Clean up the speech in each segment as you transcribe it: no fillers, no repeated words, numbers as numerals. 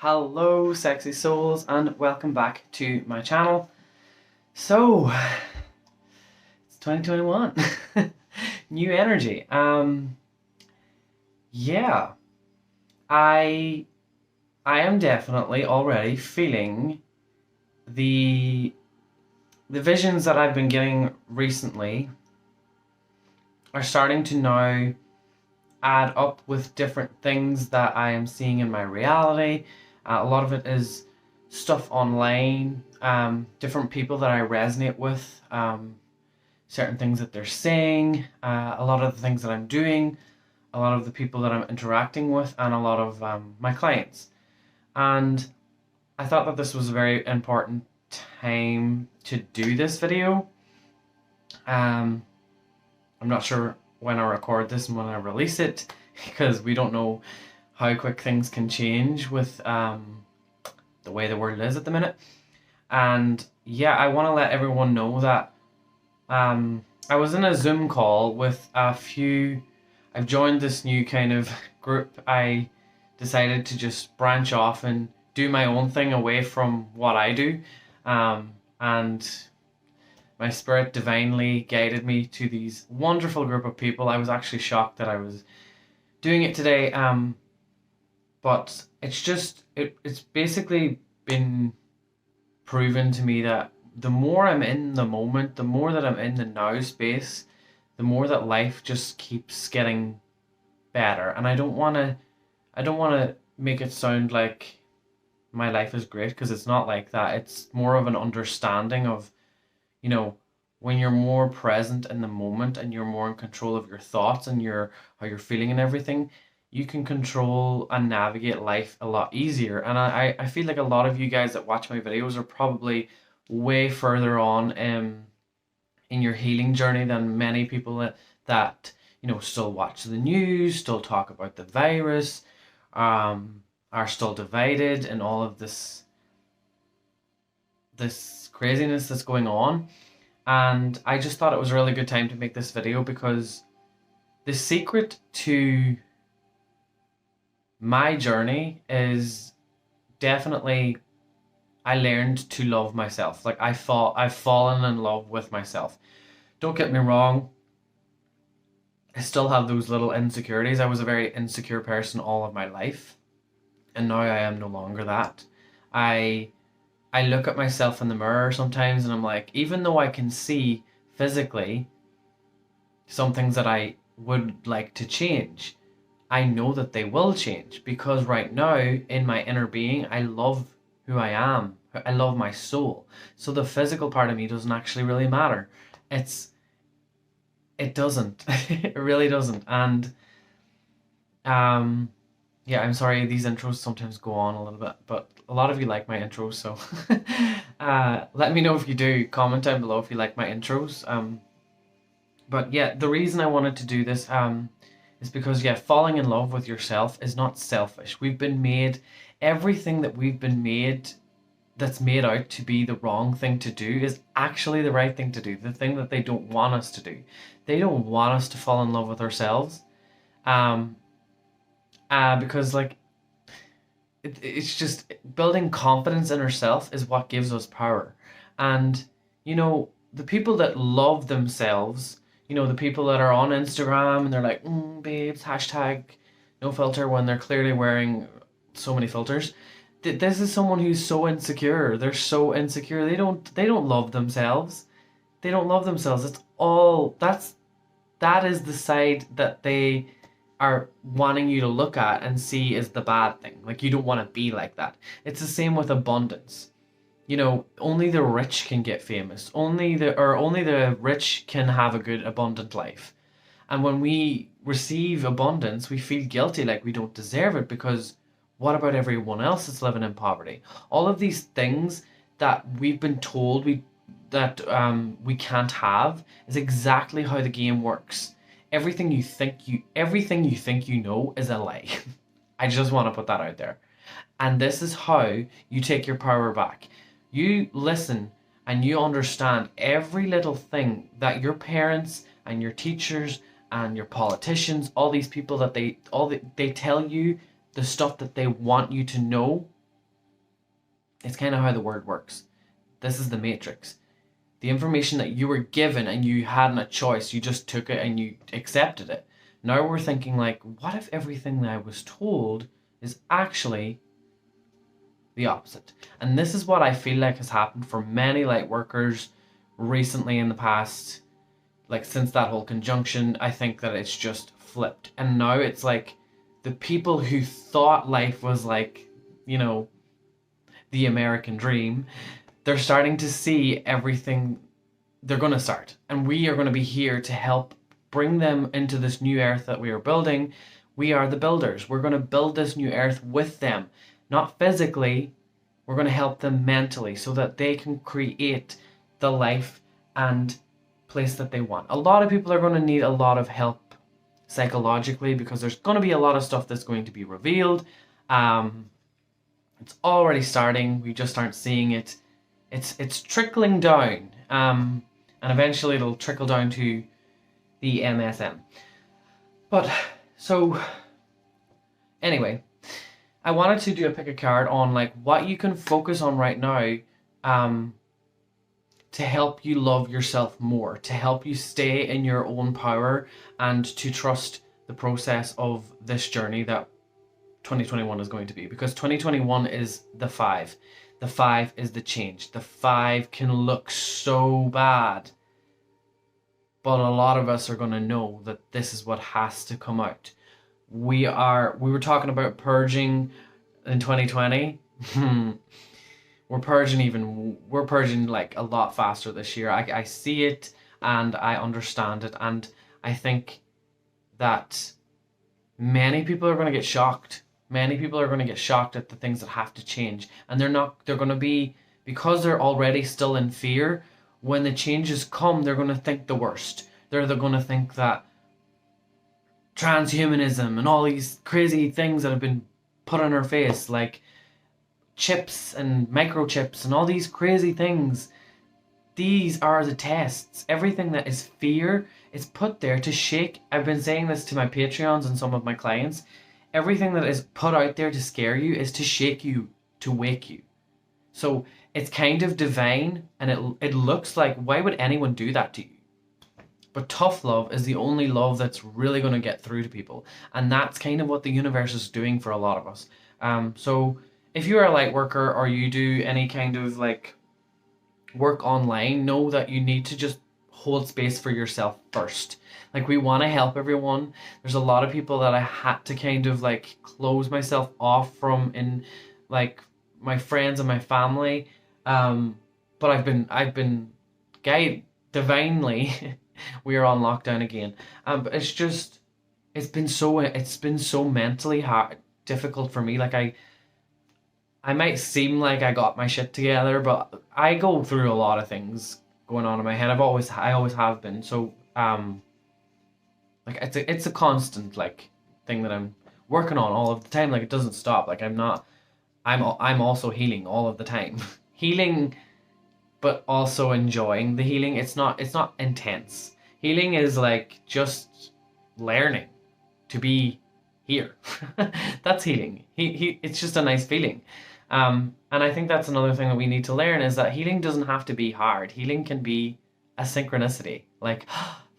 Hello sexy souls and welcome back to my channel. So, it's 2021. New energy. Yeah. I am definitely already feeling the visions that I've been getting recently are starting to now add up with different things that I am seeing in my reality. A lot of it is stuff online, different people that I resonate with, certain things that they're saying, a lot of the things that I'm doing, a lot of the people that I'm interacting with, and a lot of my clients. And I thought that this was a very important time to do this video. I'm not sure when I record this and when I release it because we don't know how quick things can change with the way the world is at the minute. And yeah, I want to let everyone know that I was in a Zoom call with a few. I've joined this new kind of group. I decided to just branch off and do my own thing away from what I do. And my spirit divinely guided me to these wonderful group of people. I was actually shocked that I was doing it today. But it's basically been proven to me that the more I'm in the moment, the more that I'm in the now space, the more that life just keeps getting better. And I don't want to make it sound like my life is great because it's not like that. It's more of an understanding of, when you're more present in the moment and you're more in control of your thoughts and how you're feeling and everything, you can control and navigate life a lot easier. And I feel like a lot of you guys that watch my videos are probably way further on in your healing journey than many people that still watch the news, still talk about the virus, are still divided and all of this craziness that's going on. And I just thought it was a really good time to make this video because the secret to my journey is definitely I learned to love myself. Like I've fallen in love with myself. Don't get me wrong, I still have those little insecurities. I was a very insecure person all of my life, and now I am no longer that. I I look at myself in the mirror sometimes and I'm like, even though I can see physically some things that I would like to change, I know that they will change because right now in my inner being, I love who I am. I love my soul. So the physical part of me doesn't actually really matter. It's it doesn't. It really doesn't. And um yeah, I'm sorry these intros sometimes go on a little bit, but a lot of you like my intros, so let me know if you do. Comment down below if you like my intros. But yeah, the reason I wanted to do this is because yeah, falling in love with yourself is not selfish. We've been made everything that we've been made that's made out to be the wrong thing to do is actually the right thing to do. The thing that they don't want us to do. They don't want us to fall in love with ourselves. Um, because like it's just building confidence in ourselves is what gives us power. And the people that love themselves, the people that are on Instagram and they're like, babes, hashtag no filter when they're clearly wearing so many filters. This is someone who's so insecure. They're so insecure. They don't love themselves. They don't love themselves. That is the side that they are wanting you to look at and see is the bad thing. Like you don't want to be like that. It's the same with abundance. Only the rich can get famous. Only the rich can have a good abundant life. And when we receive abundance, we feel guilty like we don't deserve it because what about everyone else that's living in poverty? All of these things that we've been told we can't have is exactly how the game works. Everything you think you know is a lie. I just want to put that out there. And this is how you take your power back. You listen and you understand every little thing that your parents and your teachers and your politicians, all these people that they tell you the stuff that they want you to know It's kind of how the word works. This is the matrix. The information that you were given and you hadn't a choice, you just took it and you accepted it. Now we're thinking like, what if everything that I was told is actually the opposite? And this is what I feel like has happened for many light workers recently in the past, like since that whole conjunction. I think that it's just flipped. And now it's like the people who thought life was like, you know, the American dream, they're starting to see everything. They're going to start. And we are going to be here to help bring them into this new earth that we are building. We are the builders. We're going to build this new earth with them. Not physically. We're going to help them mentally so that they can create the life and place that they want. A lot of people are going to need a lot of help psychologically because there's going to be a lot of stuff that's going to be revealed. It's already starting. We just aren't seeing it. It's trickling down. And eventually it'll trickle down to the MSM. But so anyway, I wanted to do a pick a card on like what you can focus on right now to help you love yourself more, to help you stay in your own power and to trust the process of this journey that 2021 is going to be. Because 2021 is the 5. The 5 is the change. The 5 can look so bad, but a lot of us are going to know that this is what has to come out. We were talking about purging in 2020. We're purging like a lot faster this year. I see it and I understand it, and I think that many people are going to get shocked. Many people are going to get shocked at the things that have to change, and they're going to be, because they're already still in fear. When the changes come, they're going to think the worst. They're going to think that transhumanism and all these crazy things that have been put on our face, like chips and microchips and all these crazy things, these are the tests. Everything that is fear is put there to shake. I've been saying this to my Patreons and some of my clients. Everything that is put out there to scare you is to shake you, to wake you. So it's kind of divine, and it looks like, why would anyone do that to you? But tough love is the only love that's really going to get through to people. And that's kind of what the universe is doing for a lot of us. So if you're a light worker or you do any kind of like work online, know that you need to just hold space for yourself first. Like, we want to help everyone. There's a lot of people that I had to kind of like close myself off from in like my friends and my family. But I've been guided divinely. We are on lockdown again. But it's been so mentally hard, difficult for me. Like I might seem like I got my shit together, but I go through a lot of things going on in my head. I always have been. So like it's a constant like thing that I'm working on all of the time. Like, it doesn't stop. Like, I'm also healing all of the time. Healing, but also enjoying the healing. It's not intense. Healing is like just learning to be here. That's healing. It's just a nice feeling. And I think that's another thing that we need to learn, is that healing doesn't have to be hard. Healing can be a synchronicity. Like,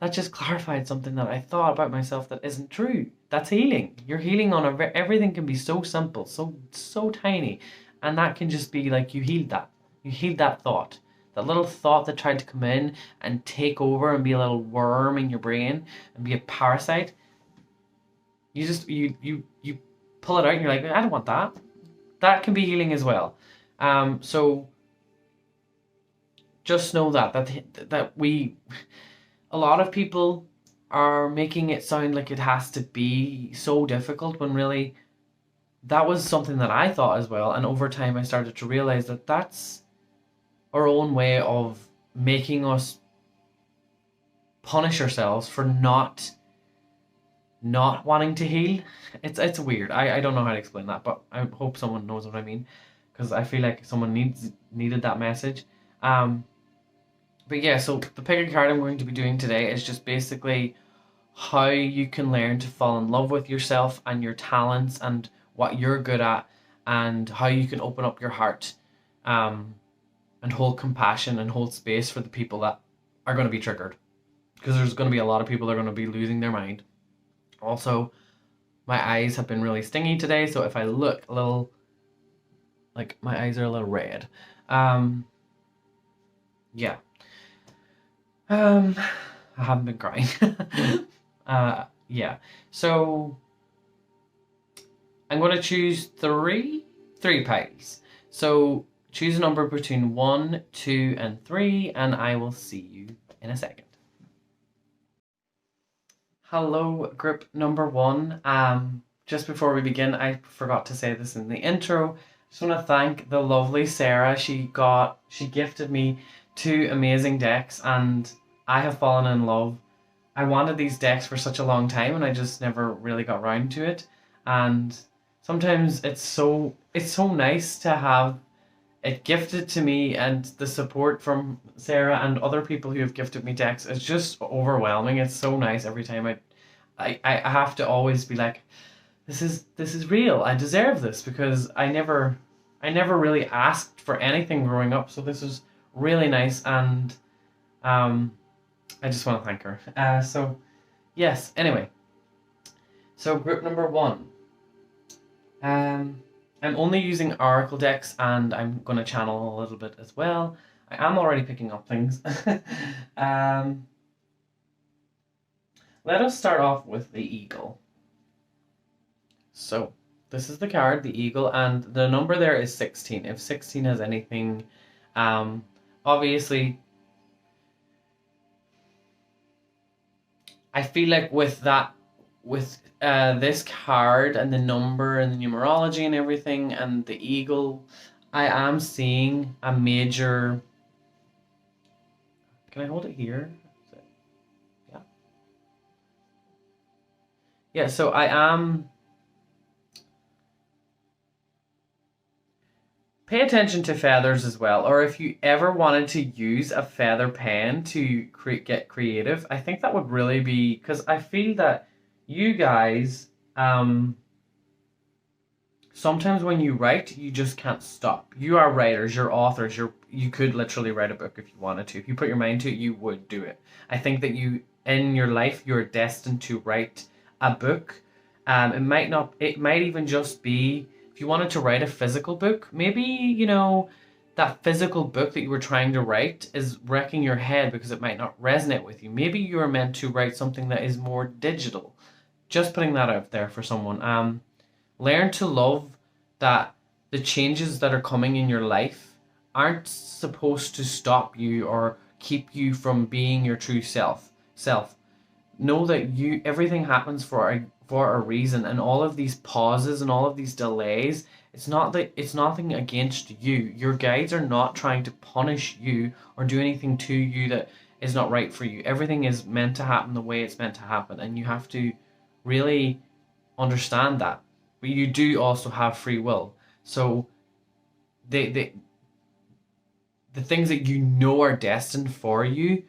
that just clarified something that I thought about myself that isn't true. That's healing. You're healing on everything can be so simple, so tiny. And that can just be like, you healed that. You healed that thought. That little thought that tried to come in and take over and be a little worm in your brain and be a parasite. You just, you pull it out and you're like, I don't want that. That can be healing as well. So just know that a lot of people are making it sound like it has to be so difficult, when really that was something that I thought as well. And over time I started to realize that that's our own way of making us punish ourselves for not wanting to heal. It's weird. I don't know how to explain that, but I hope someone knows what I mean, because I feel like someone needed that message. But yeah, so the pick a card I'm going to be doing today is just basically how you can learn to fall in love with yourself and your talents and what you're good at, and how you can open up your heart and hold compassion and hold space for the people that are going to be triggered, because there's going to be a lot of people that are going to be losing their mind. Also, my eyes have been really stingy today, so if I look a little, like, my eyes are a little red. Yeah. I haven't been crying. Yeah. So I'm going to choose three piles. So choose a number between 1, 2, and 3, and I will see you in a second. Hello, group number 1. Just before we begin, I forgot to say this in the intro. I just want to thank the lovely Sarah. She gifted me 2 amazing decks, and I have fallen in love. I wanted these decks for such a long time, and I just never really got around to it. And sometimes it's so nice to have it gifted to me, and the support from Sarah and other people who have gifted me decks is just overwhelming. It's so nice every time I have to always be like, this is real. I deserve this, because I never really asked for anything growing up. So this is really nice, and I just want to thank her. So yes. Anyway, so group number 1. I'm only using Oracle decks, and I'm going to channel a little bit as well. I am already picking up things. Let us start off with the Eagle. So this is the card, the Eagle, and the number there is 16. If 16 has anything, obviously, I feel like with this card and the number and the numerology and everything and the Eagle, I am seeing a major... Can I hold it here? Yeah. Yeah, so I am... Pay attention to feathers as well, or if you ever wanted to use a feather pen to get creative, I think that would really be... Because I feel that you guys, sometimes when you write, you just can't stop. You are writers, you're authors, you could literally write a book if you wanted to. If you put your mind to it, you would do it. I think that in your life, you're destined to write a book. It might even just be, if you wanted to write a physical book, maybe, that physical book that you were trying to write is wrecking your head because it might not resonate with you. Maybe you are meant to write something that is more digital. Just putting that out there for someone. Learn to love that the changes that are coming in your life aren't supposed to stop you or keep you from being your true self. Know that everything happens for a reason, and all of these pauses and all of these delays, it's nothing against you. Your guides are not trying to punish you or do anything to you that is not right for you. Everything is meant to happen the way it's meant to happen, and you have to really understand that. But you do also have free will. So the things that you know are destined for you,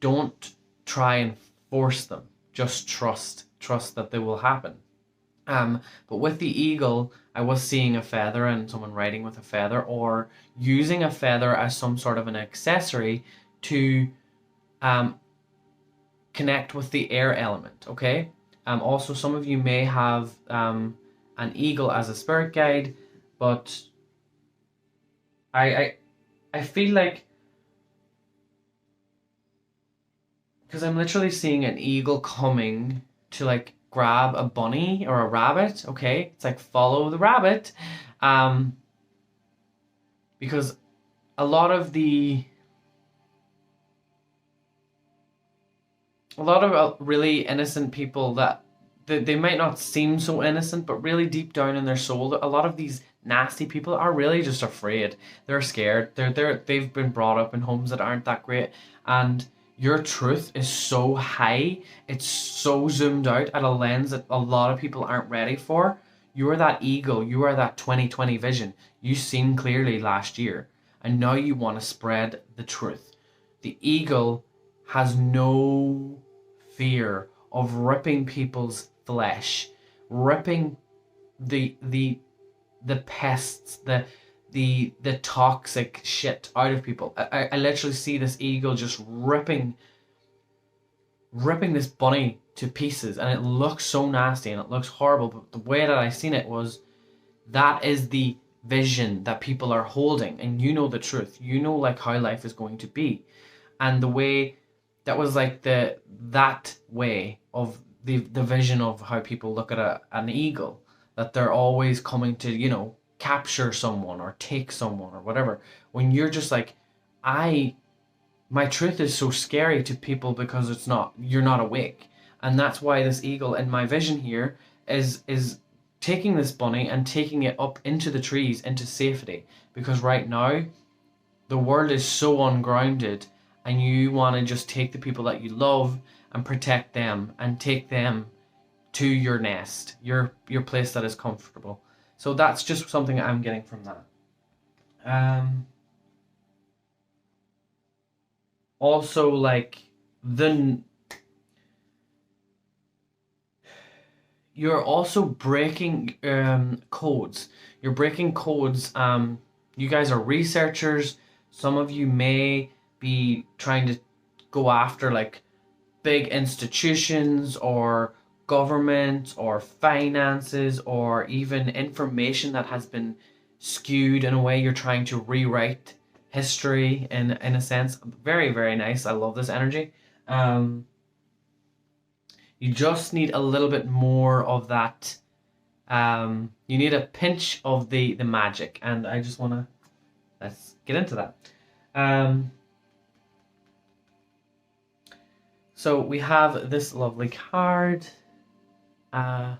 don't try and force them. Just trust that they will happen. But with the Eagle, I was seeing a feather and someone writing with a feather, or using a feather as some sort of an accessory to connect with the air element. Okay. Also, some of you may have an eagle as a spirit guide, but I feel like, because I'm literally seeing an eagle coming to like grab a bunny or a rabbit. Okay, it's like follow the rabbit, because a lot of really innocent people that they might not seem so innocent, but really deep down in their soul, a lot of these nasty people are really just afraid. They're scared. They've been brought up in homes that aren't that great, and your truth is so high. It's so zoomed out at a lens that a lot of people aren't ready for. You are that eagle. You are that 20/20 vision. You seen clearly last year, and now you want to spread the truth. The eagle has no fear of ripping people's flesh, ripping the pests, the toxic shit out of people. I literally see this eagle just ripping this bunny to pieces, and it looks so nasty and it looks horrible. But the way that I seen it was, that is the vision that people are holding, and you know the truth. You know, like, how life is going to be, and the way that was like that way of the vision of how people look at an eagle, that they're always coming to, capture someone or take someone or whatever. When you're just like, my truth is so scary to people because you're not awake. And that's why this eagle in my vision here is taking this bunny and taking it up into the trees, into safety. Because right now, the world is so ungrounded, and you want to just take the people that you love and protect them and take them to your nest, your place that is comfortable. So that's just something I'm getting from that. Also, like, you're also breaking codes. You're breaking codes. You guys are researchers. Some of you may be trying to go after, like, big institutions or government or finances, or even information that has been skewed in a way. You're trying to rewrite history in a sense. Very, very nice. I love this energy. You just need a little bit more of that. You need a pinch of the magic, and I just want to, let's get into that. So we have this lovely card. I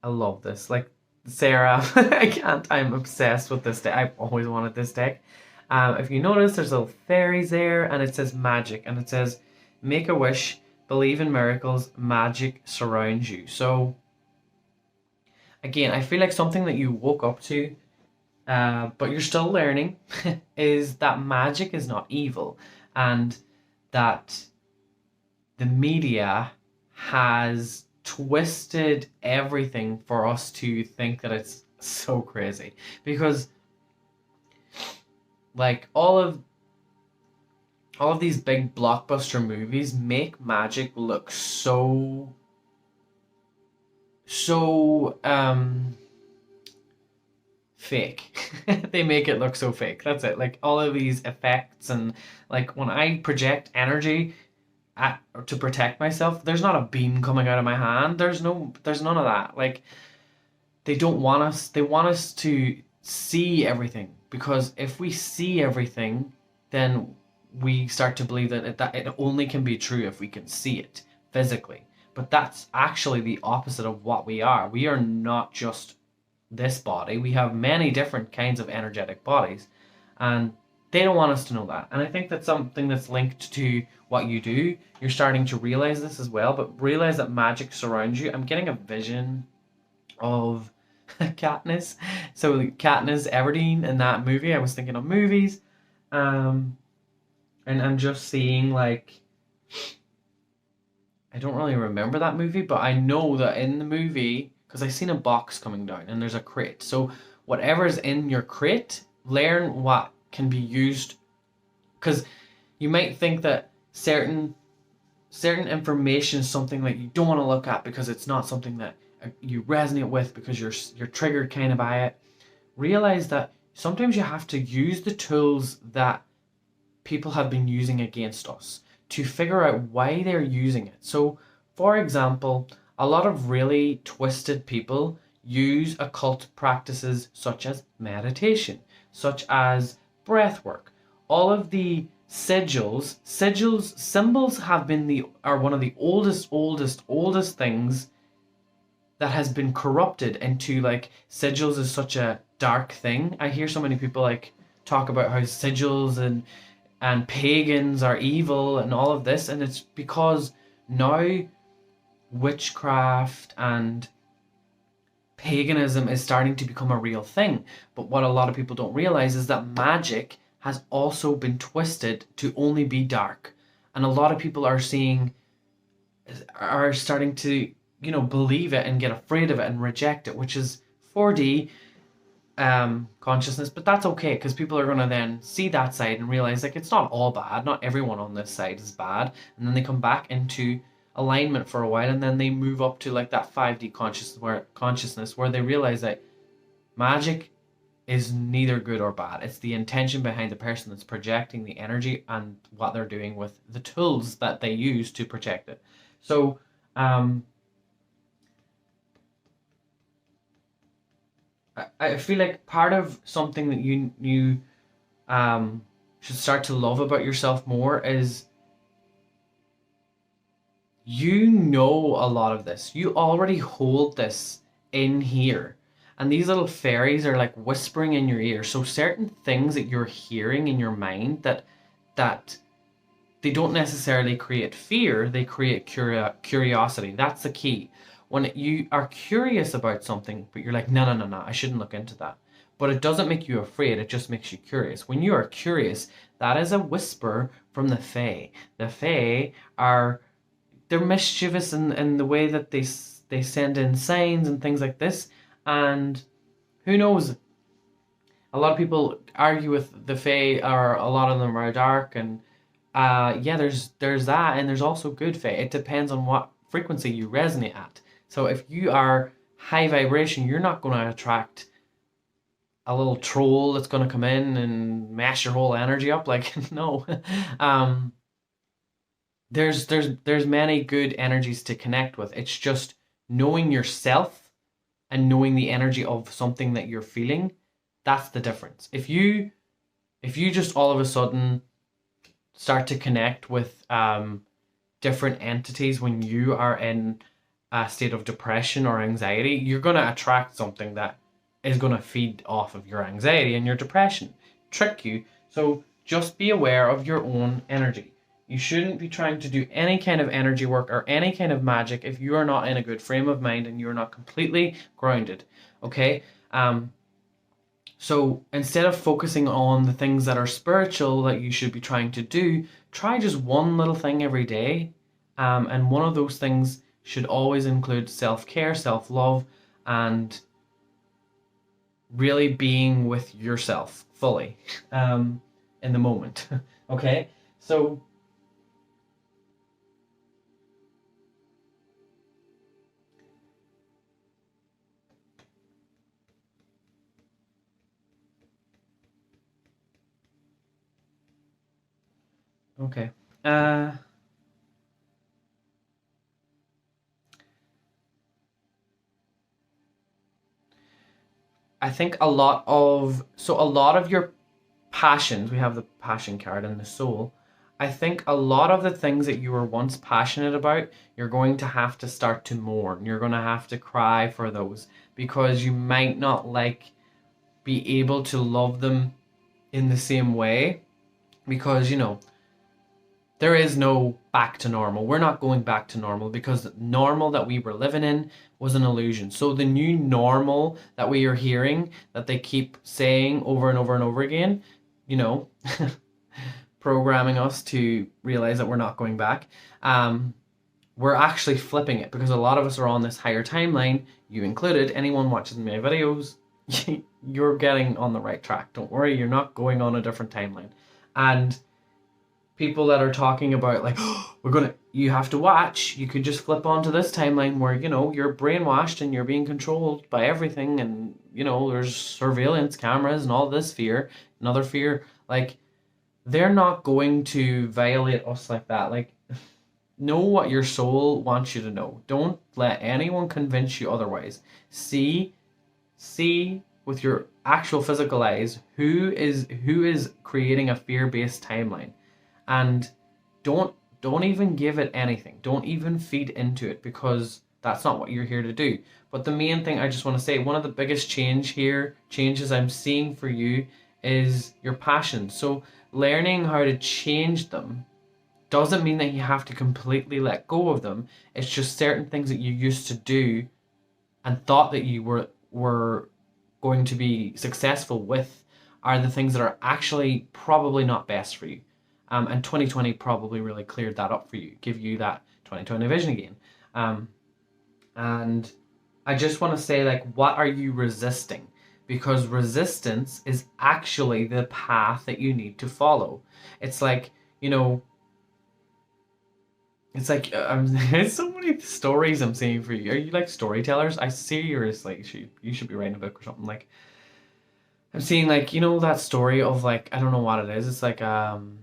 love this. Like, Sarah, I can't. I'm obsessed with this deck. I've always wanted this deck. If you notice, there's little fairies there, and it says magic, and it says, make a wish, believe in miracles, magic surrounds you. So, again, I feel like something that you woke up to, but you're still learning, is that magic is not evil, and that the media has twisted everything for us to think that it's so crazy. Because, like, all of these big blockbuster movies make magic look so fake. They make it look so fake. That's it. Like, all of these effects, and, like, when I project energy to protect myself, there's not a beam coming out of my hand. There's none of that. Like, they want us to see everything, because if we see everything, then we start to believe that it only can be true if we can see it physically. But that's actually the opposite of what we are. We are not just this body. We have many different kinds of energetic bodies, and they don't want us to know that. And I think that's something that's linked to what you do. You're starting to realize this as well, but realize that magic surrounds you. I'm getting a vision of Katniss. So Katniss Everdeen in that movie, I was thinking of movies. And I'm just seeing, like, I don't really remember that movie, but I know that in the movie, because I seen a box coming down and there's a crate. So whatever's in your crate, learn what can be used. Because you might think that certain information is something that you don't want to look at because it's not something that you resonate with, because you're triggered kind of by it. Realize that sometimes you have to use the tools that people have been using against us to figure out why they're using it. So, for example, a lot of really twisted people use occult practices such as meditation, such as breath work. All of the symbols have been are one of the oldest things that has been corrupted into, like, sigils is such a dark thing. I hear so many people, like, talk about how sigils and pagans are evil and all of this, and it's because now witchcraft and paganism is starting to become a real thing. But what a lot of people don't realize is that magic has also been twisted to only be dark, and a lot of people are starting to believe it and get afraid of it and reject it, which is 4D. consciousness, but that's okay because people are going to then see that side and realize like it's not all bad, not everyone on this side is bad, and then they come back into alignment for a while, and then they move up to like that 5D consciousness where they realize that magic is neither good or bad. It's the intention behind the person that's projecting the energy and what they're doing with the tools that they use to project it. So I feel like part of something that you should start to love about yourself more is you know a lot of this. You already hold this in here. And these little fairies are like whispering in your ear. So certain things that you're hearing in your mind that they don't necessarily create fear, they create curiosity. That's the key. When you are curious about something, but you're like, no, no, no, no, I shouldn't look into that. But it doesn't make you afraid, it just makes you curious. When you are curious, that is a whisper from the Fae. The Fae are, they're mischievous in the way that they send in signs and things like this. And who knows? A lot of people argue with the Fae, or a lot of them are dark, and yeah, there's that, and there's also good Fae. It depends on what frequency you resonate at. So if you are high vibration, you're not going to attract a little troll that's going to come in and mash your whole energy up. Like no, um, there's many good energies to connect with. It's just knowing yourself and knowing the energy of something that you're feeling. That's the difference. If you just all of a sudden start to connect with different entities when you are in a state of depression or anxiety, you're going to attract something that is going to feed off of your anxiety and your depression, trick you. So just be aware of your own energy. You shouldn't be trying to do any kind of energy work or any kind of magic if you are not in a good frame of mind and you're not completely grounded. Okay? So instead of focusing on the things that are spiritual that you should be trying to do, try just one little thing every day. And one of those things should always include self-care, self-love, and really being with yourself fully in the moment. Okay? So okay. I think a lot of your passions, we have the passion card and the soul. I think a lot of the things that you were once passionate about, you're going to have to start to mourn. You're going to have to cry for those because you might not be able to love them in the same way because there is no back to normal. We're not going back to normal because normal that we were living in was an illusion. So the new normal that we are hearing, that they keep saying over and over and over again, you know, programming us to realize that we're not going back. We're actually flipping it because a lot of us are on this higher timeline, you included. Anyone watching my videos, you're getting on the right track. Don't worry, you're not going on a different timeline. And people that are talking about like, oh, you have to watch, you could just flip onto this timeline where you're brainwashed and you're being controlled by everything, and there's surveillance cameras and all this fear, another fear. Like, they're not going to violate us like that. Like, know what your soul wants you to know. Don't let anyone convince you otherwise. See with your actual physical eyes who is creating a fear-based timeline. And don't even give it anything. Don't even feed into it because that's not what you're here to do. But the main thing I just want to say, one of the biggest changes I'm seeing for you is your passions. So learning how to change them doesn't mean that you have to completely let go of them. It's just certain things that you used to do and thought that you were going to be successful with are the things that are actually probably not best for you. And 2020 probably really cleared that up for you, give you that 2020 vision again. And I just want to say, like, what are you resisting? because resistance is actually the path that you need to follow. It's like, you know, it's like there's so many stories I'm seeing for you. Are you like storytellers? I seriously, you should be writing a book or something. Like I'm seeing like, you know, that story of like, I don't know what it is. It's like I'm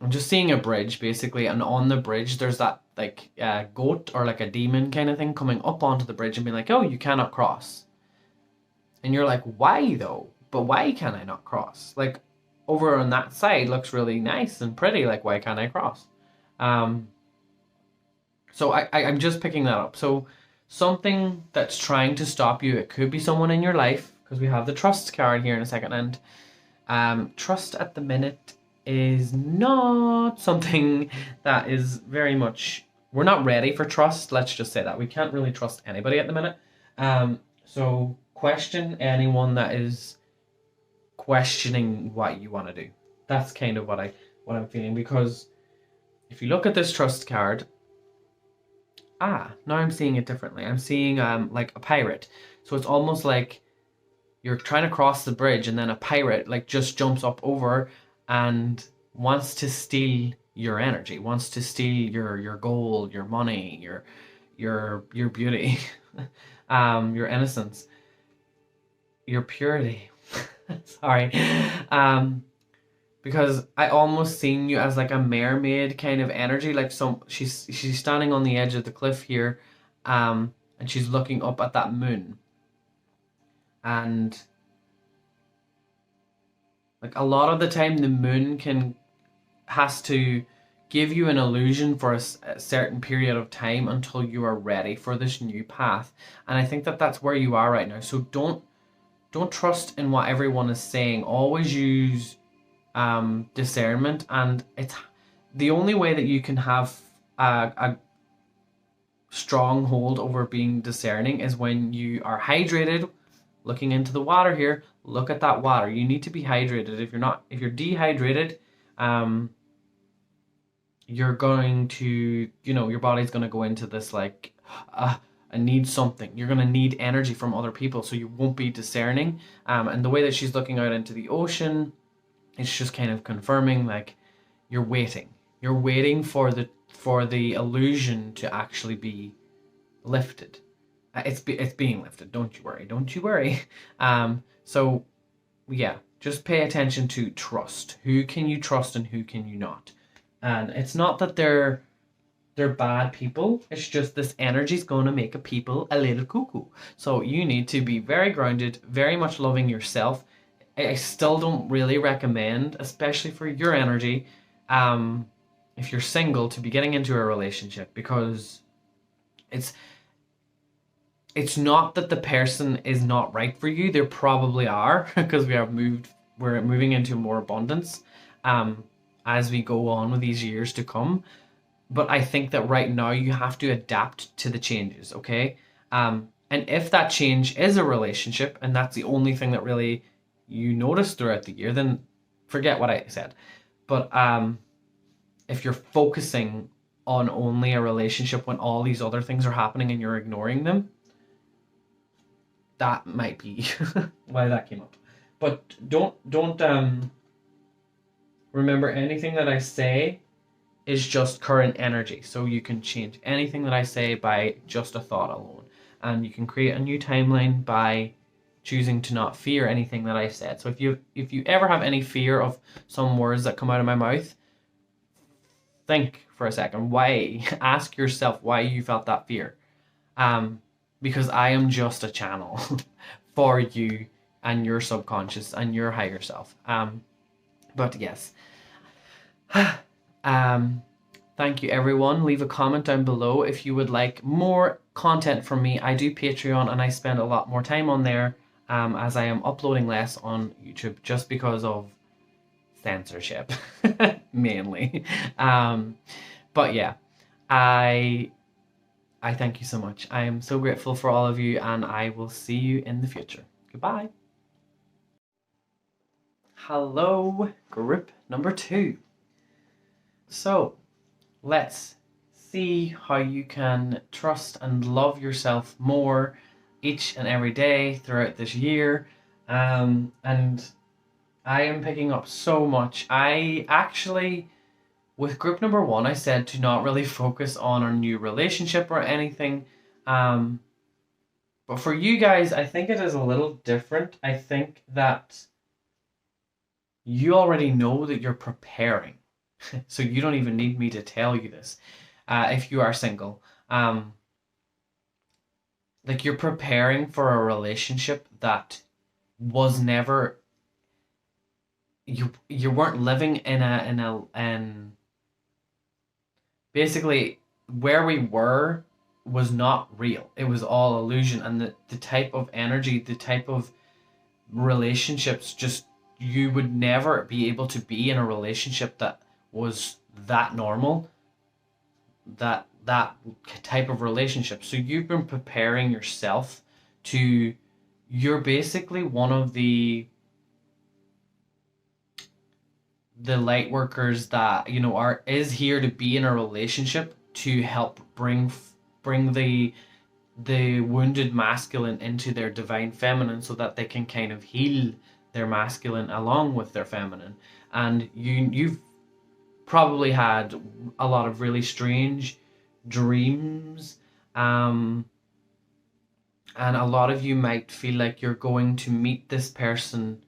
just seeing a bridge basically, and on the bridge there's that like goat or like a demon kind of thing coming up onto the bridge and being like, oh, you cannot cross. And you're like, why though? But why can I not cross? Like over on that side looks really nice and pretty. Like why can't I cross? Um, so I'm just picking that up. So something that's trying to stop you. It could be someone in your life because we have the trust card here in a second, and trust at the minute is not something that is very much. We're not ready for trust. Let's just say that we can't really trust anybody at the minute. So question anyone that is questioning what you want to do. That's kind of what I'm feeling, because if you look at this trust card, now I'm seeing it differently. I'm seeing like a pirate. So it's almost like you're trying to cross the bridge and then a pirate like just jumps up over and wants to steal your energy, wants to steal your gold, your money, your beauty, your innocence, your purity. Sorry. Because I almost seen you as like a mermaid kind of energy, like some she's standing on the edge of the cliff here, and she's looking up at that moon. And like a lot of the time the moon has to give you an illusion for a certain period of time until you are ready for this new path. And I think that that's where you are right now. So don't trust in what everyone is saying. Always use discernment, and it's the only way that you can have a strong hold over being discerning is when you are hydrated. Looking into the water here, look at that water. You need to be hydrated. If you're dehydrated, you're going to, your body's going to go into this like, I need something. You're going to need energy from other people, so you won't be discerning. And the way that she's looking out into the ocean, it's just kind of confirming like you're waiting. You're waiting for the illusion to actually be lifted. It's being lifted. Don't you worry. Don't you worry. So yeah, just pay attention to trust. Who can you trust and who can you not? And it's not that they're bad people. It's just this energy is going to make a people a little cuckoo. So you need to be very grounded, very much loving yourself. I still don't really recommend, especially for your energy, if you're single, to be getting into a relationship, because it's not that the person is not right for you. They probably are, because we're moving into more abundance as we go on with these years to come. But I think that right now you have to adapt to the changes, okay? And if that change is a relationship and that's the only thing that really you notice throughout the year, then forget what I said. But if you're focusing on only a relationship when all these other things are happening and you're ignoring them, that might be why that came up. But don't remember, anything that I say is just current energy. So you can change anything that I say by just a thought alone. And you can create a new timeline by choosing to not fear anything that I said. So if you ever have any fear of some words that come out of my mouth, think for a second. Why? Ask yourself why you felt that fear. Because I am just a channel for you and your subconscious and your higher self. But yes. Thank you, everyone. Leave a comment down below if you would like more content from me. I do Patreon and I spend a lot more time on there, as I am uploading less on YouTube just because of censorship, mainly. But yeah, I thank you so much. I am so grateful for all of you, and I will see you in the future. Goodbye. Hello, group number 2. So, let's see how you can trust and love yourself more each and every day throughout this year. And I am picking up so much. I actually, with group number one, I said to not really focus on our new relationship or anything. Um, but for you guys, I think it is a little different. I think that you already know that you're preparing. So you don't even need me to tell you this. If you are single, um, like you're preparing for a relationship that was never, you weren't living in basically where we were was not real. It was all illusion, and the type of energy, the type of relationships, just you would never be able to be in a relationship that was that normal, that type of relationship. So you've been preparing yourself to, you're basically one of the light workers that are is here to be in a relationship to help bring the wounded masculine into their divine feminine, so that they can kind of heal their masculine along with their feminine. And you've probably had a lot of really strange dreams, um and a lot of you might feel like you're going to meet this person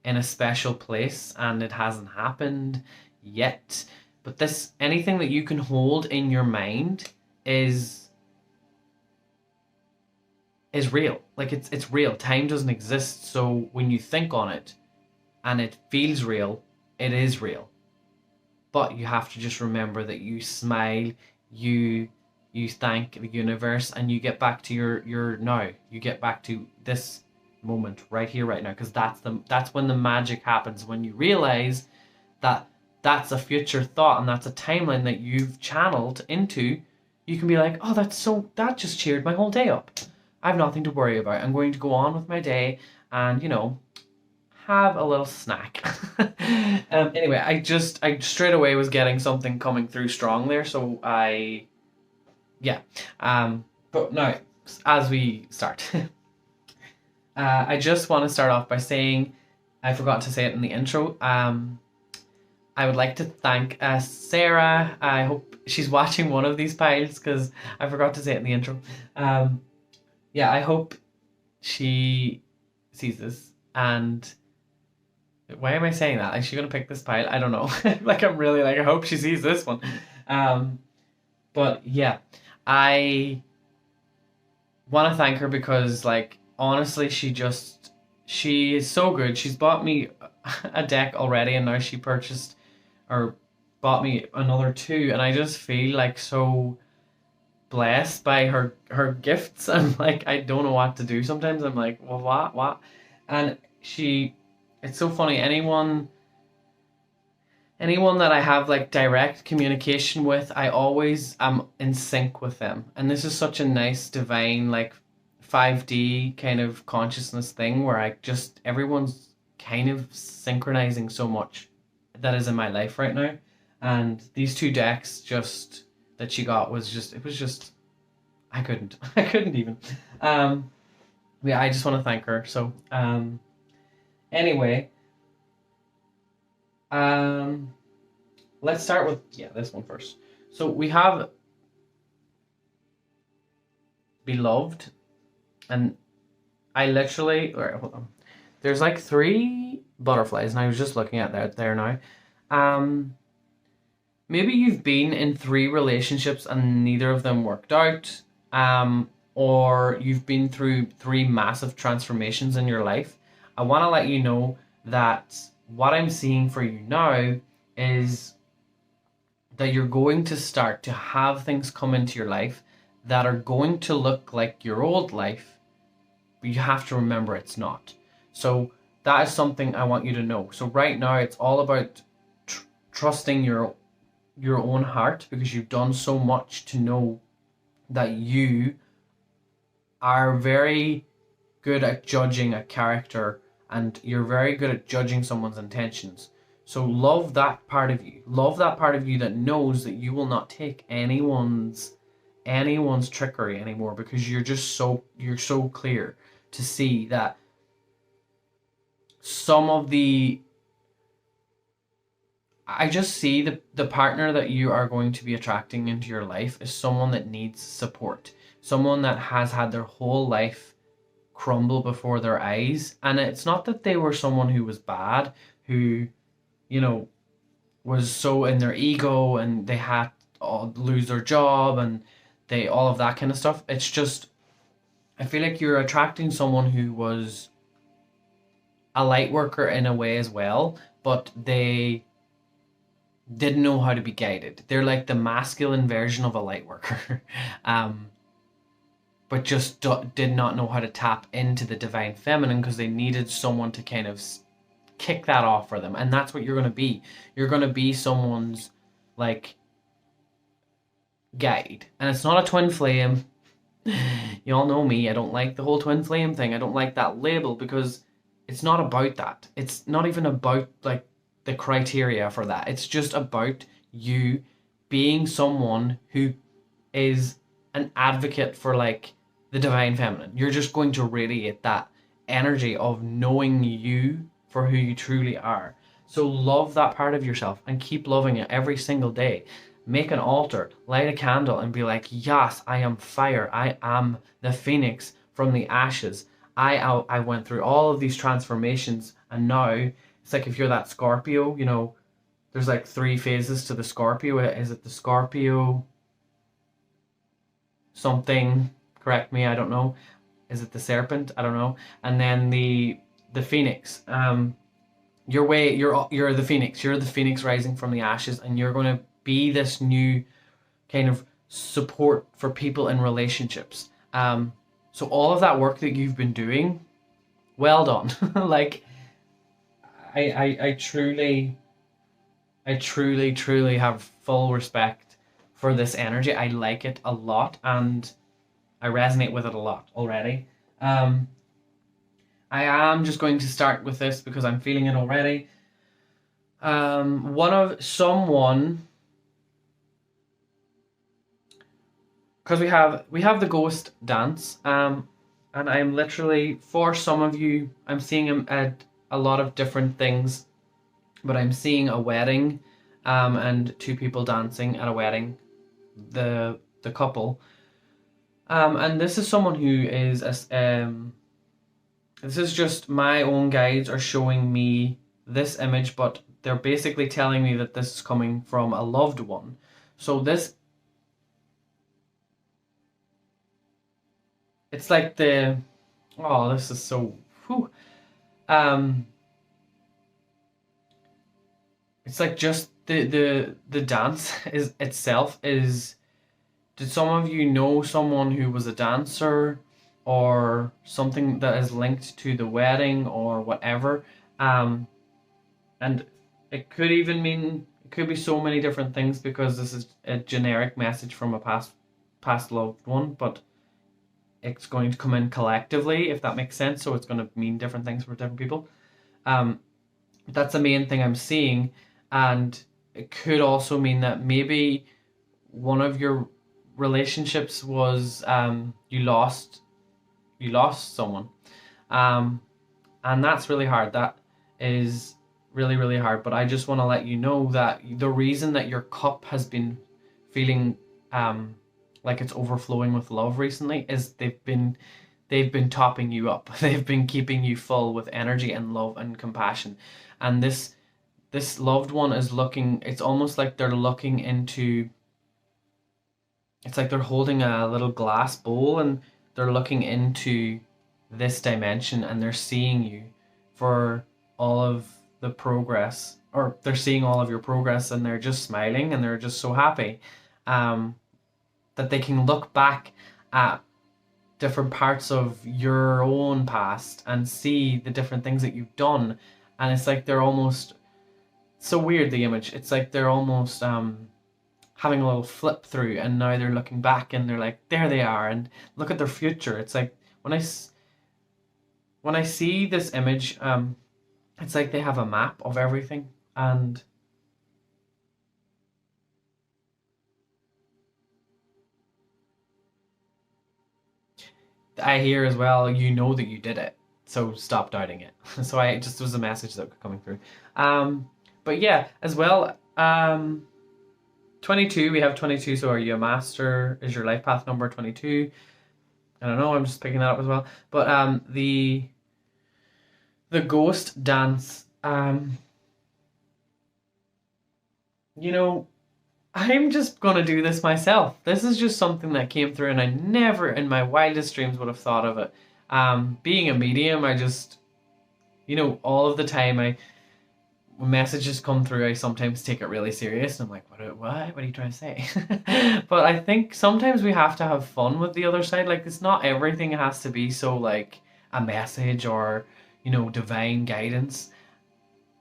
in a special place and it hasn't happened yet. But this, anything that you can hold in your mind is real. Like it's real. Time doesn't exist. So when you think on it and it feels real, it is real. But you have to just remember that you smile, you you thank the universe, and you get back to your now. You get back to this moment right here, right now, because that's when the magic happens. When you realize that that's a future thought and that's a timeline that you've channeled into, you can be like, oh, that just cheered my whole day up. I have nothing to worry about. I'm going to go on with my day and have a little snack. Anyway, I straight away was getting something coming through strong there, so yeah. But now, as we start, I just want to start off by saying, I forgot to say it in the intro. I would like to thank Sarah. I hope she's watching one of these piles because I forgot to say it in the intro. Yeah, I hope she sees this. And why am I saying that? Is she gonna pick this pile? I don't know. Like I'm really like I hope she sees this one. But yeah, I want to thank her because like honestly, she is so good. She's bought me a deck already, and now she purchased or bought me another two, and I just feel like so blessed by her gifts. I'm like I don't know what to do. Sometimes I'm like, well, what? And it's so funny. Anyone that I have like direct communication with, I always am in sync with them. And this is such a nice divine like 5D kind of consciousness thing where everyone's kind of synchronizing so much that is in my life right now. And these two decks just that she got was just I couldn't. I couldn't even. Yeah, I just want to thank her. So anyway, let's start with this one first. So we have beloved, and I literally hold on. There's like 3 butterflies, and I was just looking at that there now. Maybe you've been in 3 relationships and neither of them worked out. Or you've been through 3 massive transformations in your life. I want to let you know that what I'm seeing for you now is that you're going to start to have things come into your life that are going to look like your old life, but you have to remember it's not. So that is something I want you to know. So right now it's all about trusting your own heart, because you've done so much to know that you are very good at judging a character, and you're very good at judging someone's intentions. So love that part of you. Love that part of you that knows that you will not take anyone's trickery anymore, because you're so clear to see that some of the I just see the partner that you are going to be attracting into your life is someone that needs support, someone that has had their whole life crumble before their eyes. And it's not that they were someone who was bad, who, you know, was so in their ego and they had to lose their job and they all of that kind of stuff. It's just I feel like you're attracting someone who was a light worker in a way as well, but they didn't know how to be guided. They're like the masculine version of a light worker, um, but just did not know how to tap into the divine feminine because they needed someone to kind of kick that off for them. And that's what you're going to be. You're going to be someone's like guide. And it's not a twin flame. You all know me. I don't like the whole twin flame thing. I don't like that label because it's not about that. It's not even about like the criteria for that. It's just about you being someone who is an advocate for like the divine feminine. You're just going to radiate that energy of knowing you for who you truly are. So love that part of yourself and keep loving it every single day. Make an altar, light a candle, and be like, yes, I am fire. I am the phoenix from the ashes. I went through all of these transformations, and now it's like if you're that Scorpio, you know, there's like 3 phases to the Scorpio. Is it the Scorpio something? Correct me, I don't know. Is it the serpent? I don't know. And then the phoenix. You're the phoenix. You're the phoenix rising from the ashes, and you're going to be this new kind of support for people in relationships. So all of that work that you've been doing, well done. Like I truly have full respect for this energy. I like it a lot and I resonate with it a lot already. I am just going to start with this because I'm feeling it already. Someone, because we have the ghost dance, and I'm literally, for some of you, I'm seeing him at a lot of different things, but I'm seeing a wedding, and 2 people dancing at a wedding, the couple, and this is someone who is this is just my own guides are showing me this image, but they're basically telling me that this is coming from a loved one. So this, it's like oh, this is so, whew. It's like just the dance is itself is, did some of you know someone who was a dancer or something that is linked to the wedding or whatever? And it could even mean, it could be so many different things because this is a generic message from a past loved one, but it's going to come in collectively, if that makes sense. So it's going to mean different things for different people. That's the main thing I'm seeing. And it could also mean that maybe one of your relationships was you lost someone. And that's really hard. That is really hard. But I just want to let you know that the reason that your cup has been feeling like it's overflowing with love recently is they've been topping you up. They've been keeping you full with energy and love and compassion. And this loved one is looking, it's almost like they're looking into, it's like they're holding a little glass bowl and they're looking into this dimension and they're seeing you for all of the progress, or they're seeing all of your progress and they're just smiling and they're just so happy that they can look back at different parts of your own past and see the different things that you've done. And it's like they're almost, so weird, the image, it's like they're almost having a little flip through, and now they're looking back and they're like, there they are, and look at their future. It's like when I see this image, it's like they have a map of everything. And I hear as well, you know that you did it. So stop doubting it. So I just was a message that was coming through. But yeah, as well, 22, we have 22. So are you a master? Is your life path number 22? I don't know. I'm just picking that up as well. But the ghost dance. You know, I'm just gonna do this myself. This is just something that came through, and I never in my wildest dreams would have thought of it. Being a medium, I just, all of the time, when messages come through, I sometimes take it really serious, and I'm like, what are you trying to say? But I think sometimes we have to have fun with the other side. Like, it's not everything has to be so like a message or divine guidance.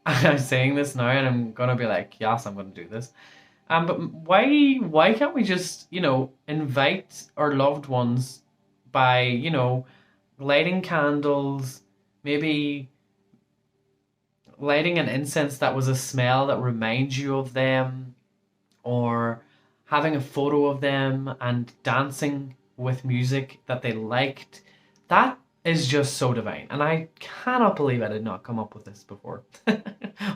I'm saying this now, and I'm gonna be like, yes, I'm gonna do this. But why can't we just invite our loved ones by lighting candles, maybe lighting an incense that was a smell that reminds you of them, or having a photo of them and dancing with music that they liked. That is just so divine. And I cannot believe I did not come up with this before.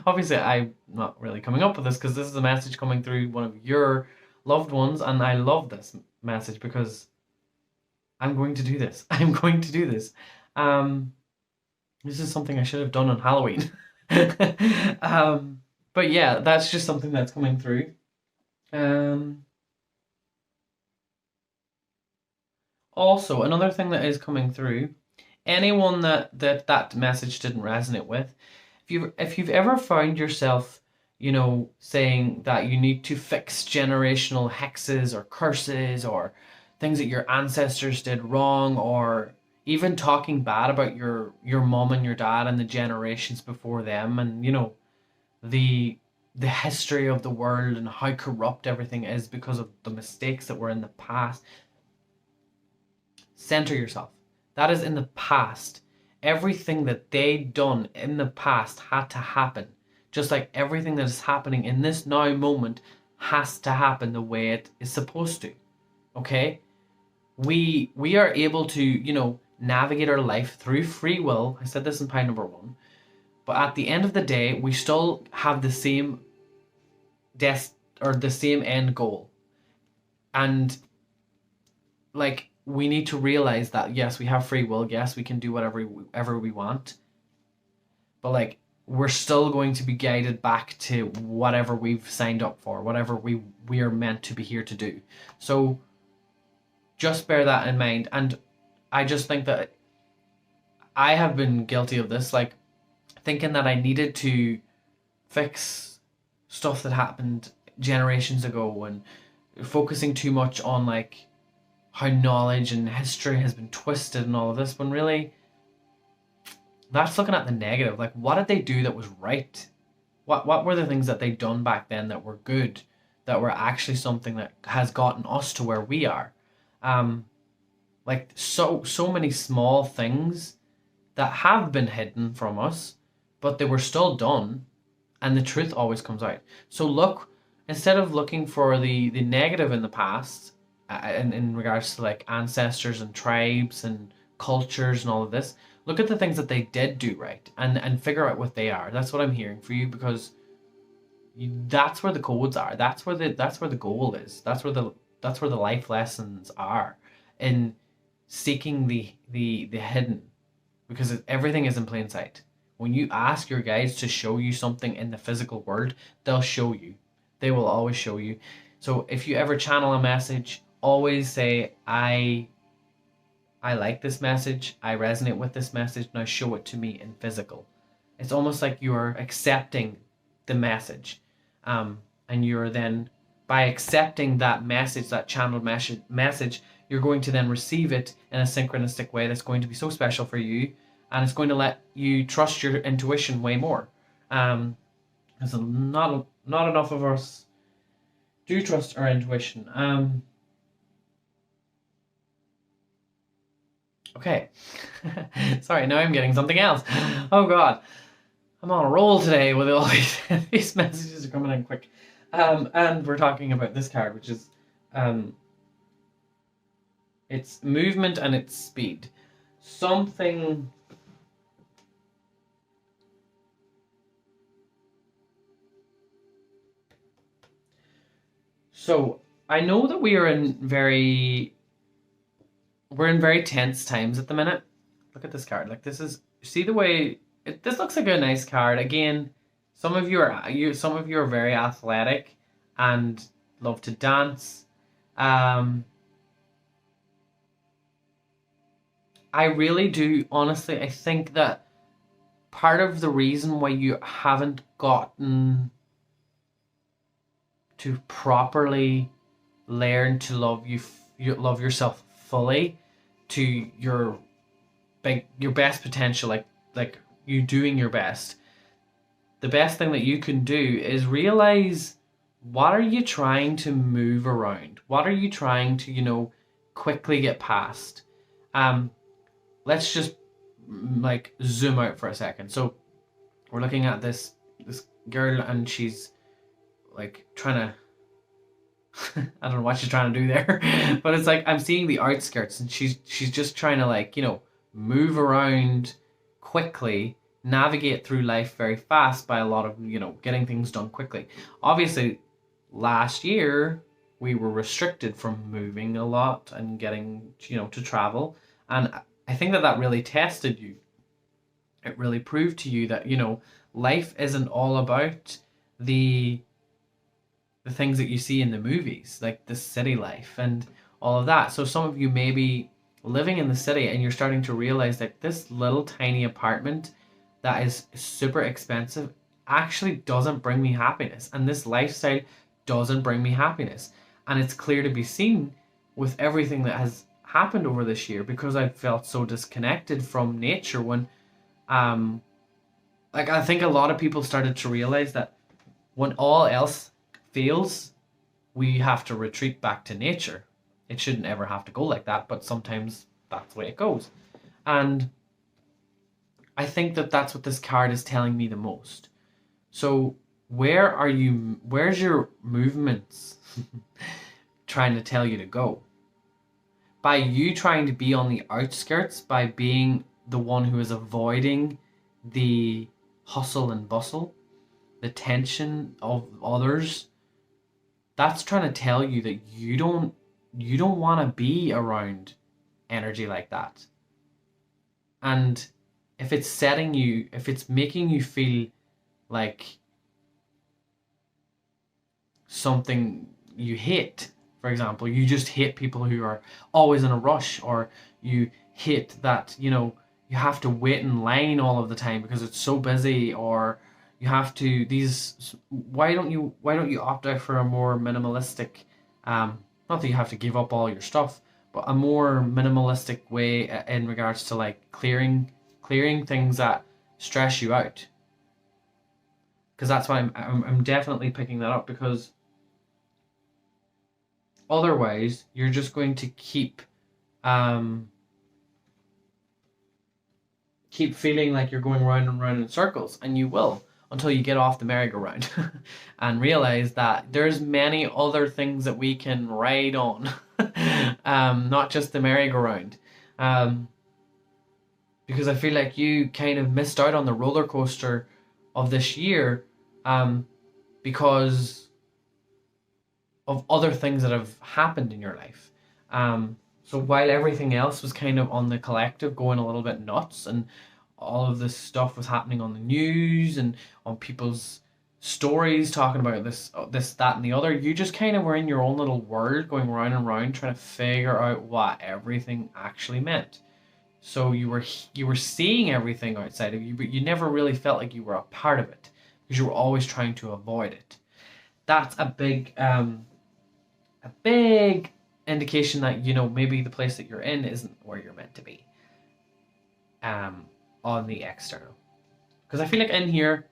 Obviously, I'm not really coming up with this because this is a message coming through one of your loved ones. And I love this message because I'm going to do this. I'm going to do this. This is something I should have done on Halloween. But yeah, that's just something that's coming through. Also, another thing that is coming through, anyone that message didn't resonate with, if you've ever found yourself, saying that you need to fix generational hexes or curses or things that your ancestors did wrong, or even talking bad about your mom and your dad and the generations before them, and the the history of the world and how corrupt everything is because of the mistakes that were in the past. Center yourself. That is in the past. Everything that they done in the past had to happen. Just like everything that is happening in this now moment has to happen the way it is supposed to. Okay? We are able to, navigate our life through free will. I said this in pie number 1. But at the end of the day, we still have the same the same end goal. And like, we need to realize that yes, we have free will. Yes, we can do whatever we want. But like, we're still going to be guided back to whatever we've signed up for, whatever we are meant to be here to do. So just bear that in mind. And I just think that I have been guilty of this, like thinking that I needed to fix stuff that happened generations ago and focusing too much on like how knowledge and history has been twisted and all of this, when really that's looking at the negative. Like, what did they do that was right? What were the things that they done back then that were good, that were actually something that has gotten us to where we are? Like so many small things that have been hidden from us, but they were still done, and the truth always comes out. So look, instead of looking for the negative in the past, in regards to like ancestors and tribes and cultures and all of this, look at the things that they did do right, and figure out what they are. That's what I'm hearing for you, because that's where the codes are. That's where the goal is. That's where the life lessons are, in seeking the hidden, because everything is in plain sight. When you ask your guides to show you something in the physical world, they'll show you. They will always show you. So if you ever channel a message, always say, I like this message, I resonate with this message, now show it to me in physical. It's almost like you're accepting the message. And you're then, by accepting that message, that channeled message, you're going to then receive it in a synchronistic way that's going to be so special for you, and it's going to let you trust your intuition way more. Because not enough of us do trust our intuition. Okay. Sorry, now I'm getting something else. Oh God. I'm on a roll today with all these messages are coming in quick. And we're talking about this card, which is it's movement and it's speed. Something So I know that we're in very tense times at the minute. Look at this card. Like this is see the way this looks like a nice card. Again, some of you are very athletic and love to dance. Um, I really do honestly. I think that part of the reason why you haven't gotten to properly learn to love yourself fully to your best potential, like you doing your best. The best thing that you can do is realize, what are you trying to move around, what are you trying to quickly get past. um let's just like zoom out for a second. So we're looking at this girl, and she's like trying to I don't know what she's trying to do there, but it's like I'm seeing the outskirts, and she's just trying to like move around quickly, navigate through life very fast by a lot of getting things done quickly. Obviously, last year we were restricted from moving a lot and getting to travel, and I think that that really tested you. It really proved to you that life isn't all about the things that you see in the movies, like the city life and all of that. So some of you may be living in the city, and you're starting to realize that this little tiny apartment that is super expensive actually doesn't bring me happiness, and this lifestyle doesn't bring me happiness. And it's clear to be seen with everything that has happened over this year, because I've felt so disconnected from nature when um like I think a lot of people started to realize that when all else fails, we have to retreat back to nature. It shouldn't ever have to go like that, but sometimes that's the way it goes. And I think that that's what this card is telling me the most. So, where's your movements trying to tell you to go? By you trying to be on the outskirts, by being the one who is avoiding the hustle and bustle, the tension of others, that's trying to tell you that you don't want to be around energy like that. And if it's making you feel like something you hate, for example, you just hate people who are always in a rush, or you hate that you have to wait in line all of the time because it's so busy, or you have to these why don't you opt out for a more minimalistic, not that you have to give up all your stuff, but a more minimalistic way in regards to like clearing things that stress you out. Because that's why I'm definitely picking that up, because otherwise you're just going to um keep feeling like you're going round and round in circles, and you will, until you get off the merry-go-round and realize that there's many other things that we can ride on, not just the merry-go-round. Um, because I feel like you kind of missed out on the roller coaster of this year, because of other things that have happened in your life. So while everything else was kind of on the collective going a little bit nuts, and all of this stuff was happening on the news and on people's stories talking about this, that, and the other, you just kind of were in your own little world going round and round trying to figure out what everything actually meant. So you were seeing everything outside of you, but you never really felt like you were a part of it, because you were always trying to avoid it. That's a big indication that maybe the place that you're in isn't where you're meant to be, on the external. Because I feel like in here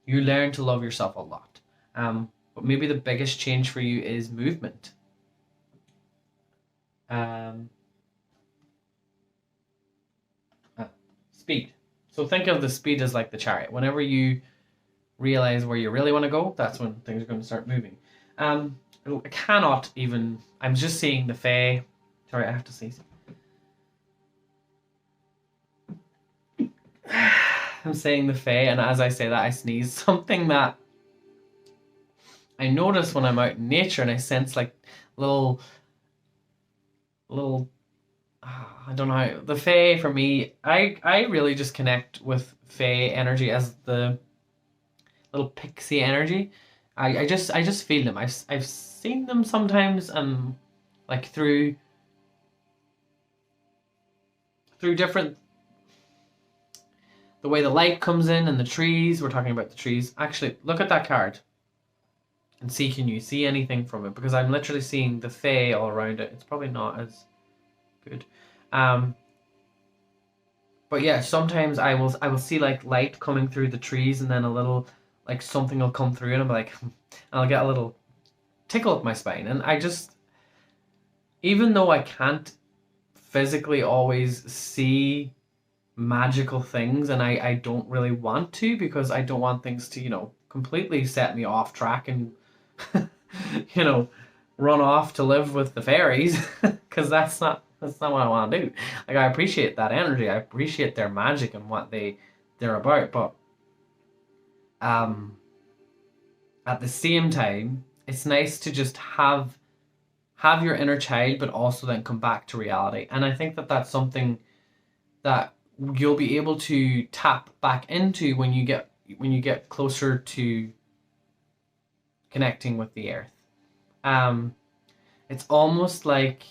you learn to love yourself a lot, but maybe the biggest change for you is movement. um, uh, Speed. So think of the speed as like the chariot. Whenever you realize where you really want to go, that's when things are going to start moving. I cannot even. I'm just seeing the Fae. Sorry, I have to sneeze. I'm saying the Fae, and as I say that, I sneeze. Something that I notice when I'm out in nature and I sense like little little I don't know how the Fae for me. I really just connect with Fae energy as the little pixie energy. I just feel them. I've seen them sometimes, like through different the way the light comes in and the trees. We're talking about the trees. Actually, look at that card and see, can you see anything from it? Because I'm literally seeing the Fae all around it. It's probably not as good. Um, but yeah, sometimes I will see like light coming through the trees, and then a little like something will come through, and I'm like, and I'll get a little tickle up my spine, and I just, even though I can't physically always see magical things, and I don't really want to, because I don't want things to, completely set me off track and you know run off to live with the fairies, because that's not what I want to do. Like, I appreciate that energy, I appreciate their magic and what they're about, but um at the same time it's nice to just have your inner child, but also then come back to reality. And I think that that's something that you'll be able to tap back into when you get closer to connecting with the earth. Um, it's almost like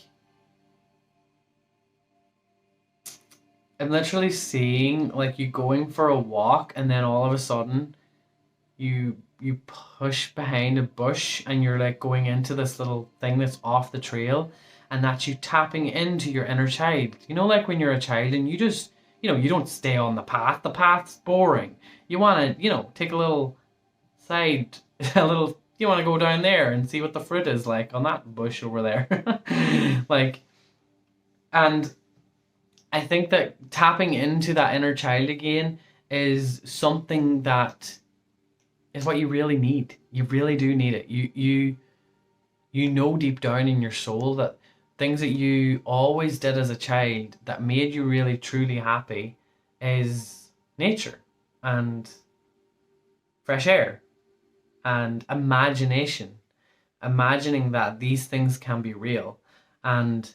I'm literally seeing like you going for a walk, and then all of a sudden you push behind a bush, and you're like going into this little thing that's off the trail, and that's you tapping into your inner child. Like when you're a child and you just, you don't stay on the path. The path's boring. You want to, take a little side, a little, you want to go down there and see what the fruit is like on that bush over there. Like, and I think that tapping into that inner child again is something that is what you really need. You really do need it. You know deep down in your soul that things that you always did as a child that made you really truly happy is nature and fresh air and imagination. Imagining that these things can be real. And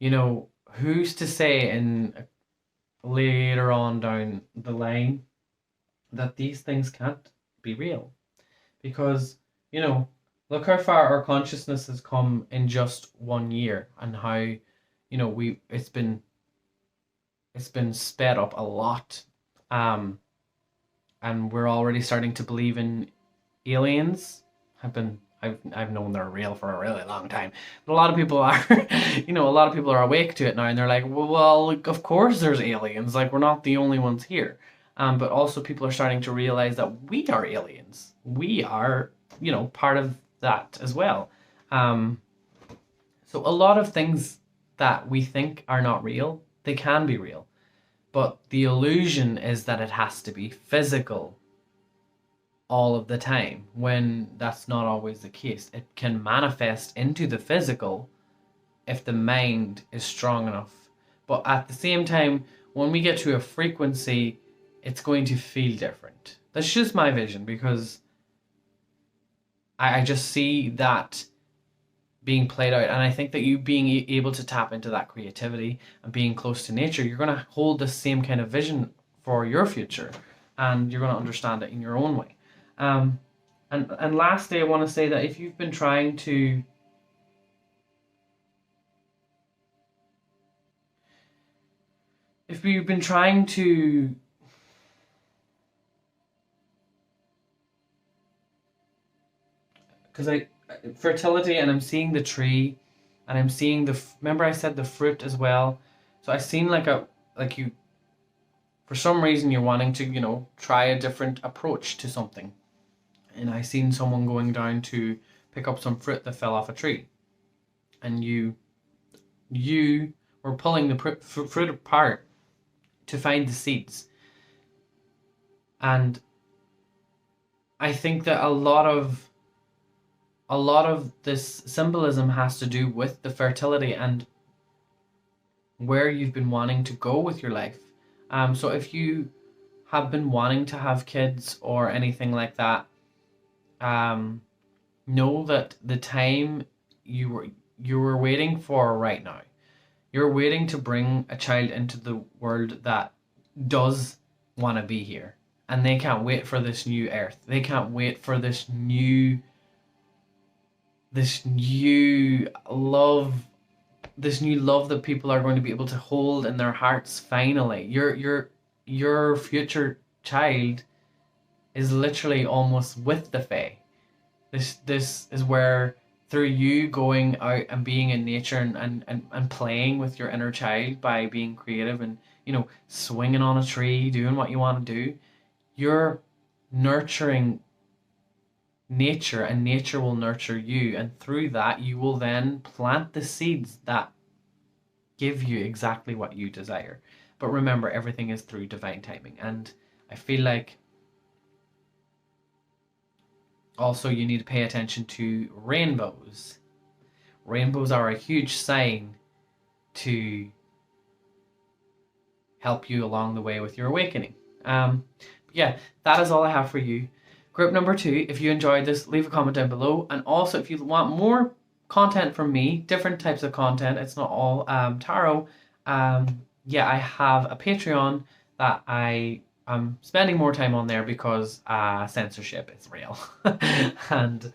who's to say in later on down the line that these things can't be real? Because, look how far our consciousness has come in just 1 year, and how, we it's been sped up a lot. Um, and we're already starting to believe in aliens. I've known they're real for a really long time, but a lot of people are, a lot of people are awake to it now, and they're like, well, like, of course there's aliens. Like, we're not the only ones here. But also people are starting to realize that we are aliens. We are, part of that as well. Um, so a lot of things that we think are not real, they can be real. But the illusion is that it has to be physical all of the time, when that's not always the case. It can manifest into the physical if the mind is strong enough. But at the same time, when we get to a frequency, it's going to feel different. That's just my vision, because I just see that being played out. And I think that you being able to tap into that creativity and being close to nature, you're going to hold the same kind of vision for your future, and you're going to understand it in your own way. Um, and lastly, I want to say that if you've been trying to if you've been trying to because I fertility, and I'm seeing the tree, and I'm seeing remember I said the fruit as well. So I seen like you, for some reason you're wanting to, try a different approach to something. And I seen someone going down to pick up some fruit that fell off a tree, and you were pulling the fruit apart to find the seeds. And I think that a lot of this symbolism has to do with the fertility and where you've been wanting to go with your life. So if you have been wanting to have kids or anything like that, know that the time you were waiting for right now, you're waiting to bring a child into the world that does want to be here, and they can't wait for this new earth. They can't wait for this new love, this new love that people are going to be able to hold in their hearts finally. Your future child is literally almost with the Fae. This is where, through you going out and being in nature and playing with your inner child by being creative and, you know, swinging on a tree, doing what you want to do, you're nurturing nature, and nature will nurture you, and through that you will then plant the seeds that give you exactly what you desire. But remember, everything is through divine timing, and I feel like also you need to pay attention to rainbows. Rainbows are a huge sign to help you along the way with your awakening. Yeah, that is all I have for you. Group number 2, if you enjoyed this, leave a comment down below. And also, if you want more content from me, different types of content, it's not all tarot. Yeah, I have a Patreon that I am spending more time on there because censorship is real. And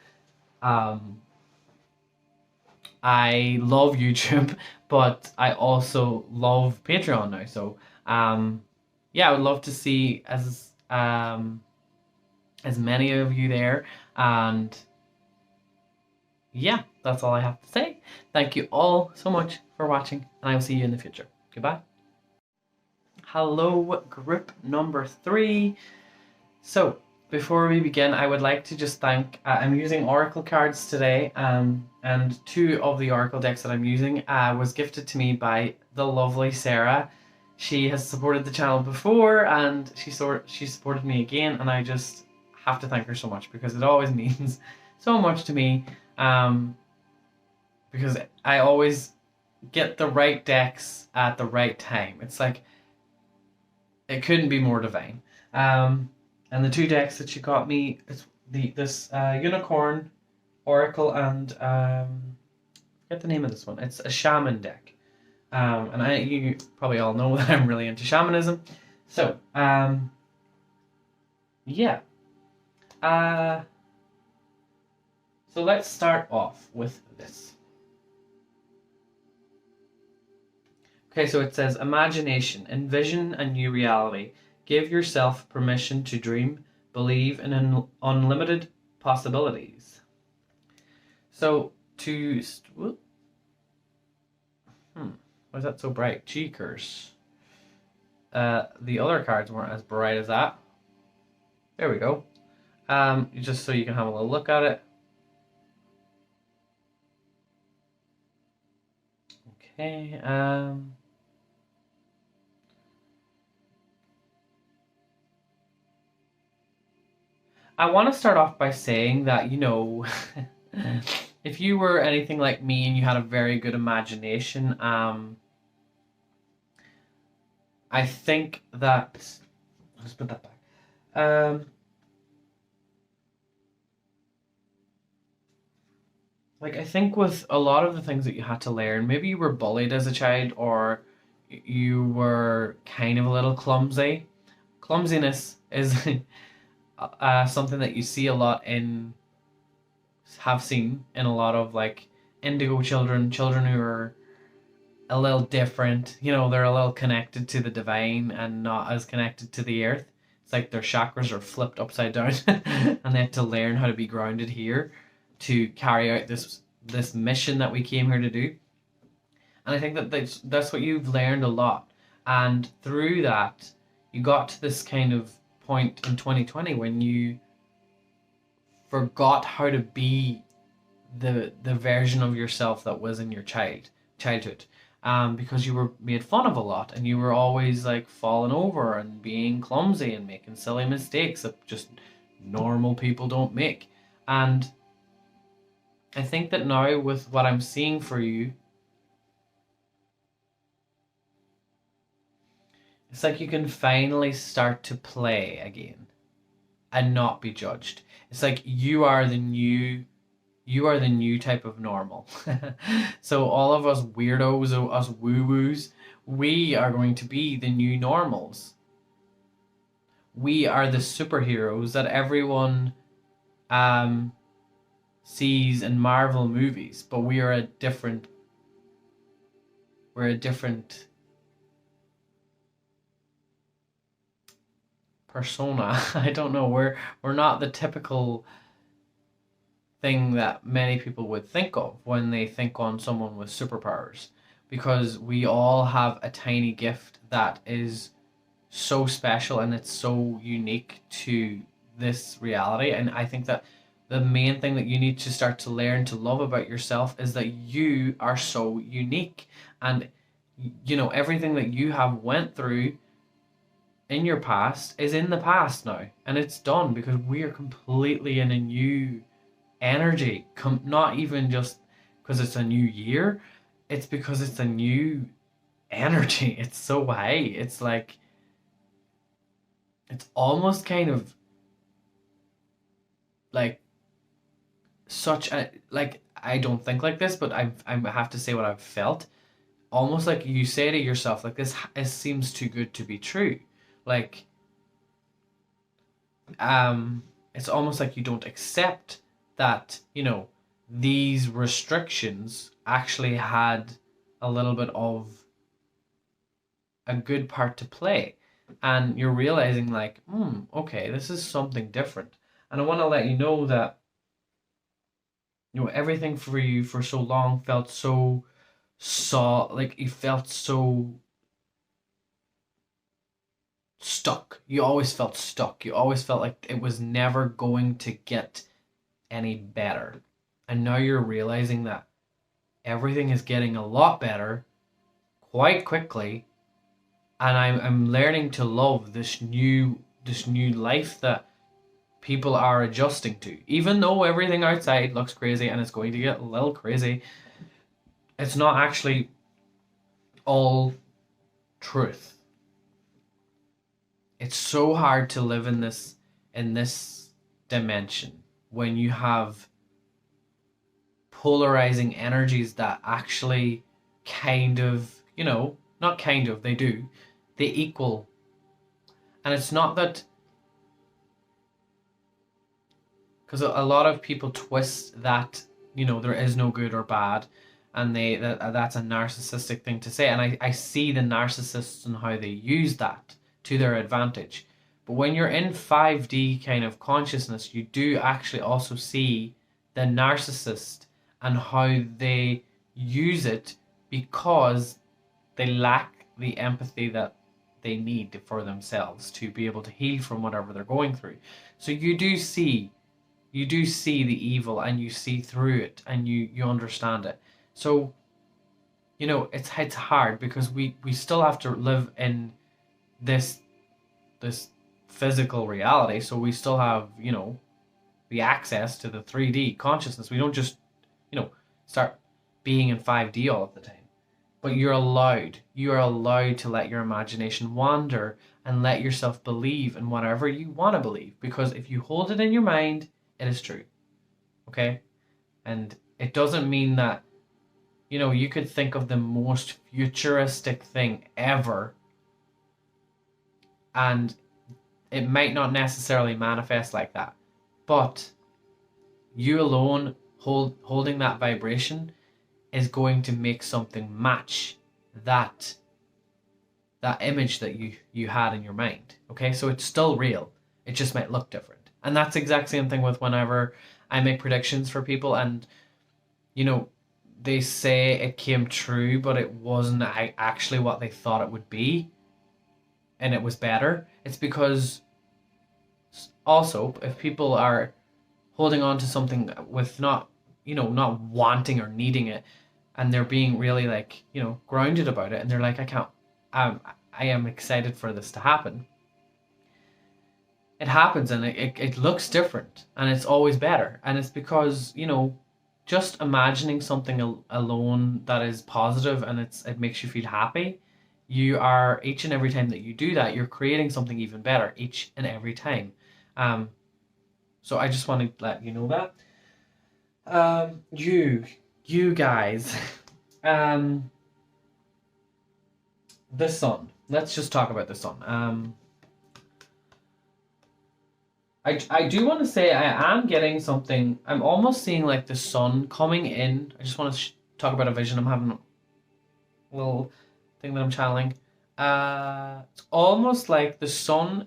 I love YouTube, but I also love Patreon now. So yeah, I would love to see as many of you there. And yeah, that's all I have to say. Thank you all so much for watching, and I will see you in the future. Goodbye. Hello, group number 3. So before we begin, I would like to just thank, I'm using Oracle cards today, and 2 of the Oracle decks that I'm using was gifted to me by the lovely Sarah. She has supported the channel before, and she supported me again, and I just have to thank her so much, because it always means so much to me, because I always get the right decks at the right time. It's like, it couldn't be more divine. And the 2 decks that she got me is this Unicorn Oracle, and get the name of this one. It's a Shaman deck. And you probably all know that I'm really into shamanism. So, yeah. So let's start off with this. Okay, so it says, imagination, envision a new reality. Give yourself permission to dream, believe in unlimited possibilities. So why is that so bright? Cheekers. The other cards weren't as bright as that. There we go. Just so you can have a little look at it. Okay. I want to start off by saying that, you know, if you were anything like me and you had a very good imagination, I think that, let's put that back. Like, I think with a lot of the things that you had to learn, maybe you were bullied as a child, or you were kind of a little clumsy. Clumsiness is something that you see a lot have seen in a lot of like indigo children who are a little different. You know, they're a little connected to the divine and not as connected to the earth. It's like their chakras are flipped upside down and they have to learn how to be grounded here to carry out this mission that we came here to do. And I think that that's what you've learned a lot. And through that, you got to this kind of point in 2020 when you forgot how to be the version of yourself that was in your childhood, because you were made fun of a lot, and you were always like falling over and being clumsy and making silly mistakes that just normal people don't make. And I think that now, with what I'm seeing for you, it's like you can finally start to play again and not be judged. It's like you are the new You are the new type of normal. So all of us weirdos, us woo-woos, we are going to be the new normals. We are the superheroes that everyone um, sees in Marvel movies, but we're a different persona. I don't know. We're not the typical thing that many people would think of when they think on someone with superpowers, because we all have a tiny gift that is so special and it's so unique to this reality. And I think that the main thing that you need to start to learn to love about yourself is that you are so unique. And everything that you have went through in your past is in the past now, and it's done, because we are completely in a new energy. Not even just because it's a new year, it's because it's a new energy. It's so high. It's like, it's almost kind of like such a, like, I don't think like this, but I have to say what I've felt. Almost like you say to yourself, like, this it seems too good to be true. Like, um it's almost like you don't accept that, these restrictions actually had a little bit of a good part to play. And you're realizing, like, okay, this is something different. And I want to let you know that, everything for you for so long felt like you felt so stuck. You always felt stuck. You always felt like it was never going to get any better. And now you're realizing that everything is getting a lot better quite quickly. And I'm learning to love this new life that people are adjusting to. Even though everything outside looks crazy and it's going to get a little crazy, it's not actually all truth. It's so hard to live in this dimension when you have polarizing energies that actually kind of, not kind of, they do, they equal. And it's not that, because a lot of people twist that, there is no good or bad, and that's a narcissistic thing to say. And I see the narcissists and how they use that to their advantage. But when you're in 5D kind of consciousness, you do actually also see the narcissist and how they use it because they lack the empathy that they need for themselves to be able to heal from whatever they're going through. So you do see the evil, and you see through it, and you understand it. So it's hard because we still have to live in this physical reality. So we still have the access to the 3D consciousness. We don't just start being in 5D all of the time. But you are allowed to let your imagination wander and let yourself believe in whatever you want to believe, because if you hold it in your mind, it is true. Okay? And it doesn't mean that you could think of the most futuristic thing ever, and it might not necessarily manifest like that. But you alone holding that vibration is going to make something match that image that you had in your mind. Okay, so it's still real. It just might look different. And that's the exact same thing with whenever I make predictions for people, and they say it came true, but it wasn't actually what they thought it would be, and it was better. It's because also, if people are holding on to something with not wanting or needing it, and they're being really, like, grounded about it, and they're like, I can't, I am excited for this to happen. It happens, and it looks different, and it's always better. And it's because, just imagining something alone that is positive, and it makes you feel happy, you are, each and every time that you do that, you're creating something even better each and every time. So I just want to let you know that. You guys. Um, the sun. Let's just talk about the sun. I do want to say I am getting something. I'm almost seeing like the sun coming in. I just want to talk about a vision I'm having, a little thing that I'm channeling. It's almost like the sun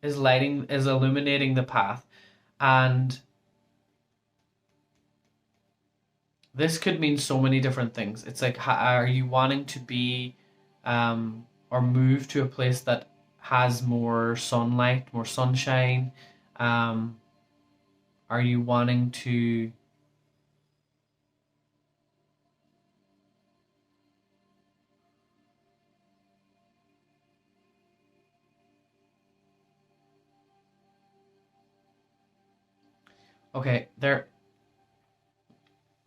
is illuminating the path, and this could mean so many different things. It's like, are you wanting to be, or move to a place that has more sunlight, more sunshine? Um, are you wanting to? Okay, there.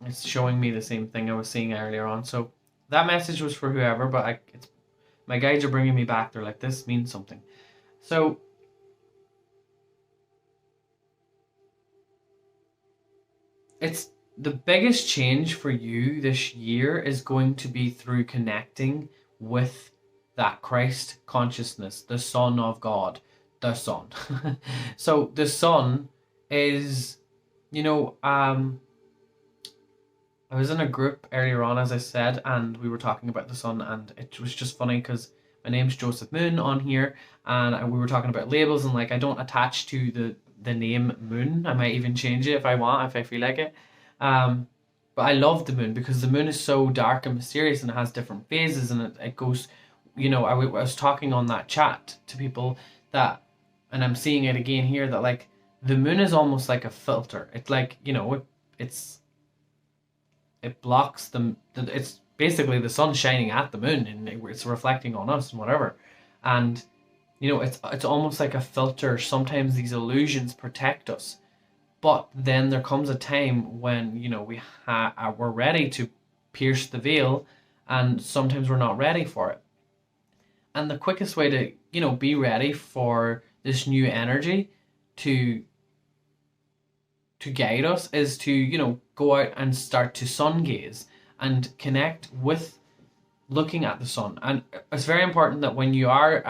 It's showing me the same thing I was seeing earlier on. So that message was for whoever, but it's my guides are bringing me back. They're like, this means something. So it's the biggest change for you this year is going to be through connecting with that Christ consciousness, the Son of God, the Son. So the Son is, you know, I was in a group earlier on, as I said, and we were talking about the sun, and it was just funny because my name's Joseph Moon on here, and we were talking about labels, and like I don't attach to the name Moon. I might even change it if I want, if I feel like it. Um, but I love the moon because the moon is so dark and mysterious, and it has different phases, and it goes, I was talking on that chat to people that, and I'm seeing it again here that like the moon is almost like a filter. It's like it's it blocks it's basically the sun shining at the moon and it's reflecting on us and whatever, and it's almost like a filter. Sometimes these illusions protect us, but then there comes a time when we're ready to pierce the veil, and sometimes we're not ready for it. And the quickest way to be ready for this new energy to guide us is to go out and start to sun gaze and connect with looking at the sun. And it's very important that when you are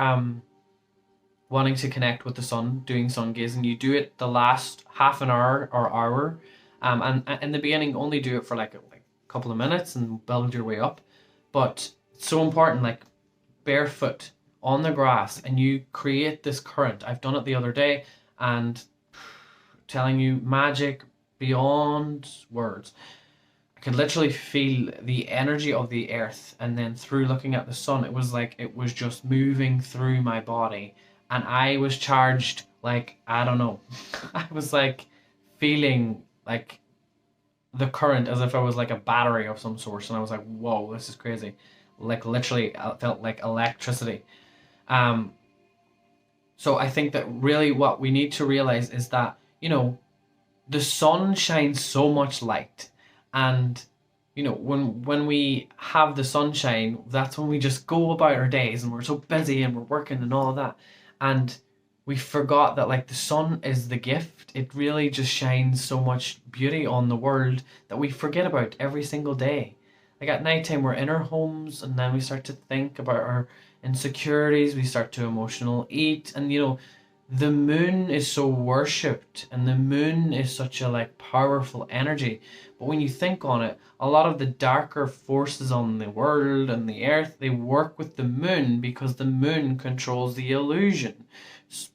wanting to connect with the sun, doing sun gazing, you do it the last half an hour or hour, and in the beginning only do it for like a couple of minutes and build your way up. But it's so important, like barefoot on the grass, and you create this current. I've done it the other day, and telling you, magic beyond words. I could literally feel the energy of the earth, and then through looking at the sun, it was like it was just moving through my body, and I was charged like, I don't know. I was like feeling like the current as if I was like a battery of some sort, and I was like, whoa, this is crazy. Like literally, I felt like electricity. Um, so I think that really what we need to realize is that the sun shines so much light, and when we have the sunshine, that's when we just go about our days, and we're so busy and we're working and all of that, and we forgot that like the sun is the gift. It really just shines so much beauty on the world that we forget about every single day. Like at nighttime we're in our homes, and then we start to think about our insecurities, we start to emotional eat, and the moon is so worshipped, and the moon is such a like powerful energy. But when you think on it, a lot of the darker forces on the world and the earth, they work with the moon because the moon controls the illusion.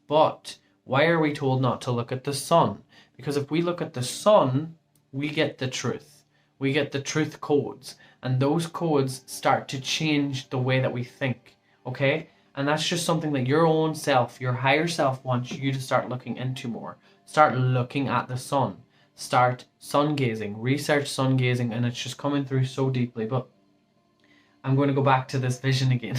But why are we told not to look at the sun? Because if we look at the sun, we get the truth. We get the truth codes, and those codes start to change the way that we think. Okay? And that's just something that your own self, your higher self, wants you to start looking into more. Start looking at the sun. Start sun gazing. Research sun gazing, and it's just coming through so deeply. But I'm going to go back to this vision again.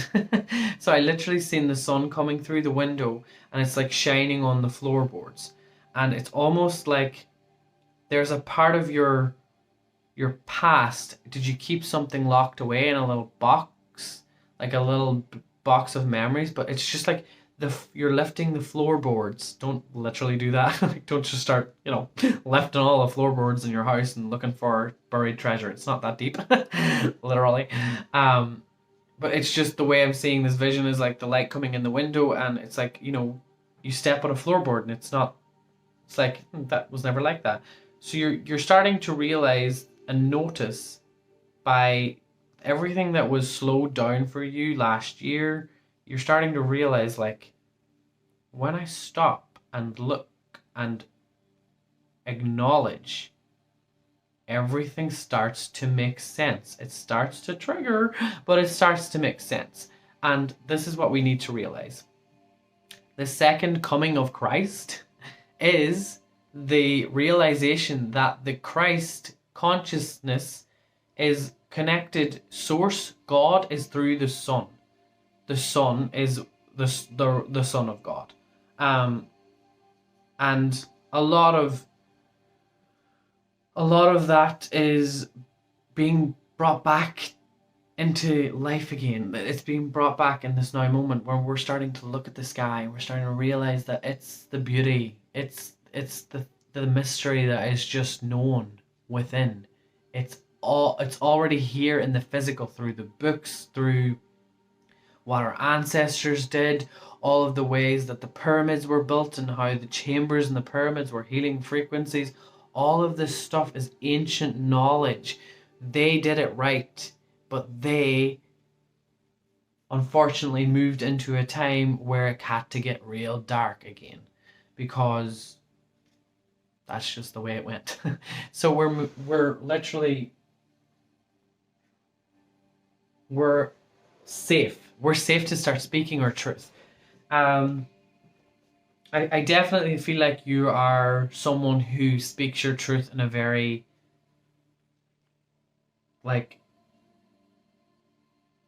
So I literally seen the sun coming through the window, and it's like shining on the floorboards. And it's almost like there's a part of your past. Did you keep something locked away in a little box? Like a little box of memories, but it's just like you're lifting the floorboards. Don't literally do that. Like, don't just start, lifting all the floorboards in your house and looking for buried treasure. It's not that deep, literally. Um, but it's just the way I'm seeing this vision is like the light coming in the window, and it's like, you step on a floorboard, and it's not. It's like, that was never like that. So you're starting to realize and notice by everything that was slowed down for you last year. You're starting to realize, like, when I stop and look and acknowledge, everything starts to make sense. It starts to trigger, but it starts to make sense. And this is what we need to realize. The second coming of Christ is the realization that the Christ consciousness is connected. Source God is through the Son. The Son is the Son of God. And a lot of that is being brought back into life again. It's being brought back in this now moment where we're starting to look at the sky and we're starting to realize that it's the beauty, it's the mystery that is just known within. It's already here in the physical, through the books, through what our ancestors did, all of the ways that the pyramids were built and how the chambers in the pyramids were healing frequencies. All of this stuff is ancient knowledge. They did it right, but they unfortunately moved into a time where it had to get real dark again, because that's just the way it went. So we're literally, we're safe. We're safe to start speaking our truth. I definitely feel like you are someone who speaks your truth in a very, like,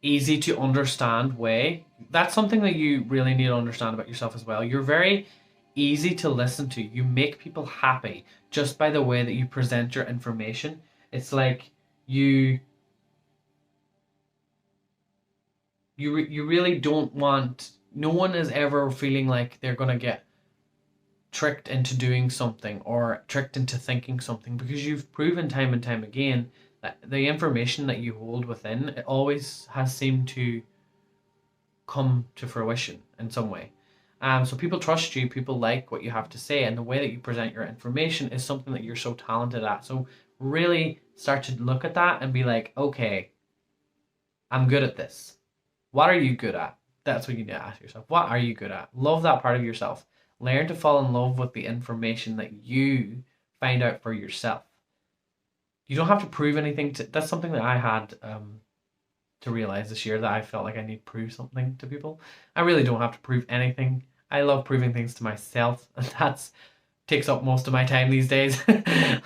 easy to understand way. That's something that you really need to understand about yourself as well. You're very easy to listen to. You make people happy just by the way that you present your information. It's like you really don't want, no one is ever feeling like they're going to get tricked into doing something or tricked into thinking something, because you've proven time and time again that the information that you hold within, it always has seemed to come to fruition in some way. So people trust you, people like what you have to say, and the way that you present your information is something that you're so talented at. So really start to look at that and be like, okay, I'm good at this. What are you good at? That's what you need to ask yourself. What are you good at? Love that part of yourself. Learn to fall in love with the information that you find out for yourself. You don't have to prove anything to. That's something that I had to realize this year, that I felt like I need to prove something to people. I really don't have to prove anything. I love proving things to myself, and that's takes up most of my time these days.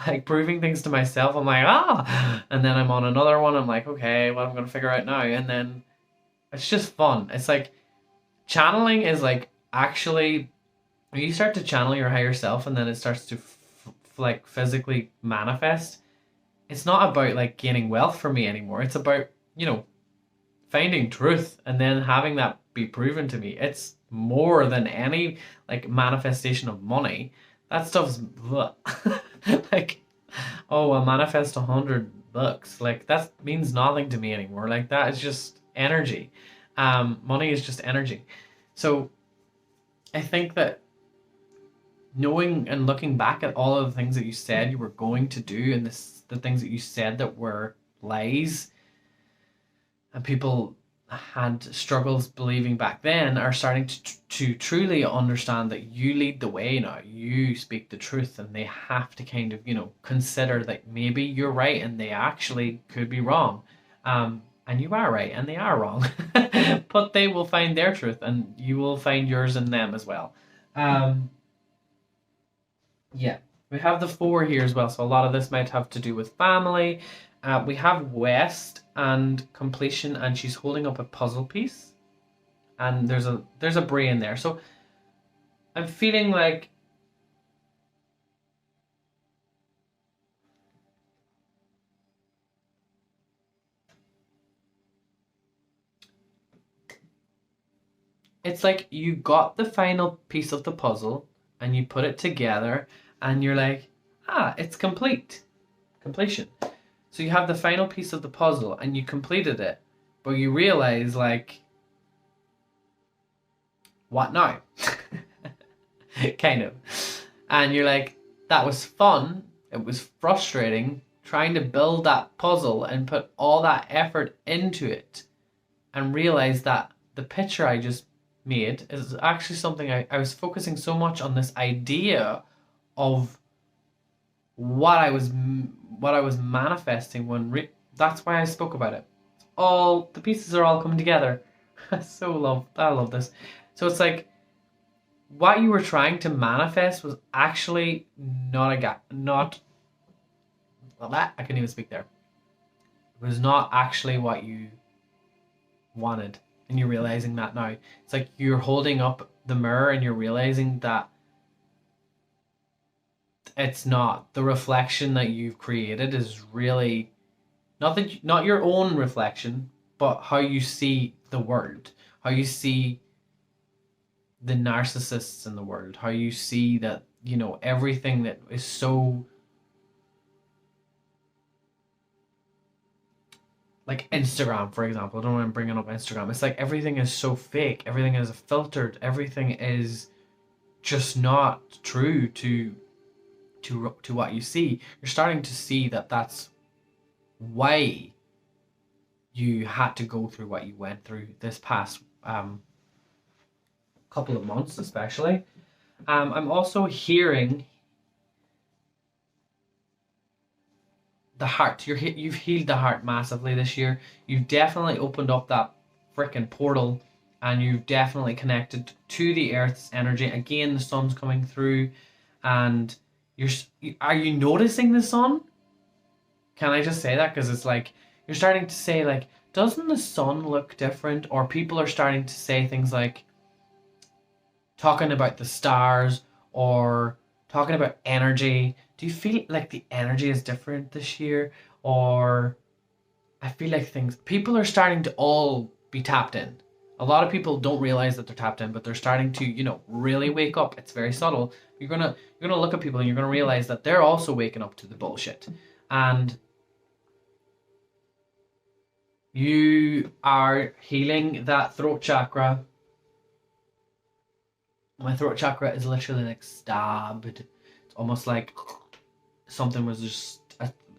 Like, proving things to myself, I'm like, and then I'm on another one, I'm like, okay, what I'm gonna figure out now, and then it's just fun. It's like channeling is like, actually, when you start to channel your higher self and then it starts to like physically manifest, it's not about like gaining wealth for me anymore. It's about, finding truth and then having that be proven to me. It's more than any like manifestation of money. That stuff's like, oh, I manifest $100. Like, that means nothing to me anymore. Like, that is just energy. Money is just energy. So I think that knowing and looking back at all of the things that you said you were going to do, and the things that you said that were lies, and people had struggles believing back then, are starting to truly understand that you lead the way now. You speak the truth, and they have to kind of, consider that maybe you're right and they actually could be wrong. And you are right and they are wrong. But they will find their truth and you will find yours in them as well. Yeah, we have the 4 here as well, so a lot of this might have to do with family. We have West and completion, and she's holding up a puzzle piece, and there's a brain there. So I'm feeling like it's like you got the final piece of the puzzle and you put it together and you're like, it's complete. Completion. So you have the final piece of the puzzle and you completed it, but you realize, like, what now? Kind of. And you're like, that was fun. It was frustrating trying to build that puzzle and put all that effort into it and realize that the picture I just made is actually something I was focusing so much on this idea of what I was manifesting when that's why I spoke about it. All the pieces are all coming together. I love this. So it's like what you were trying to manifest was actually not I couldn't even speak there. It was not actually what you wanted, and you're realizing that now. It's like you're holding up the mirror and you're realizing that it's not the reflection that you've created is really not your own reflection, but how you see the world, how you see the narcissists in the world, how you see that, everything that is so, like Instagram, for example. I don't know why I'm bringing up Instagram. It's like everything is so fake, everything is filtered, everything is just not true to what you see. You're starting to see that that's why you had to go through what you went through this past couple of months, especially. I'm also hearing the heart. You've healed the heart massively this year. You've definitely opened up that freaking portal, and you've definitely connected to the earth's energy. Again, the sun's coming through, and are you noticing the sun? Can I just say that? Because it's like you're starting to say, like, doesn't the sun look different? Or people are starting to say things like talking about the stars or talking about energy. Do you feel like the energy is different this year? Or I feel like people are starting to all be tapped in. A lot of people don't realize that they're tapped in, but they're starting to, really wake up. It's very subtle. You're gonna look at people and you're gonna realize that they're also waking up to the bullshit. And you are healing that throat chakra. My throat chakra is literally like stabbed. It's almost like something was just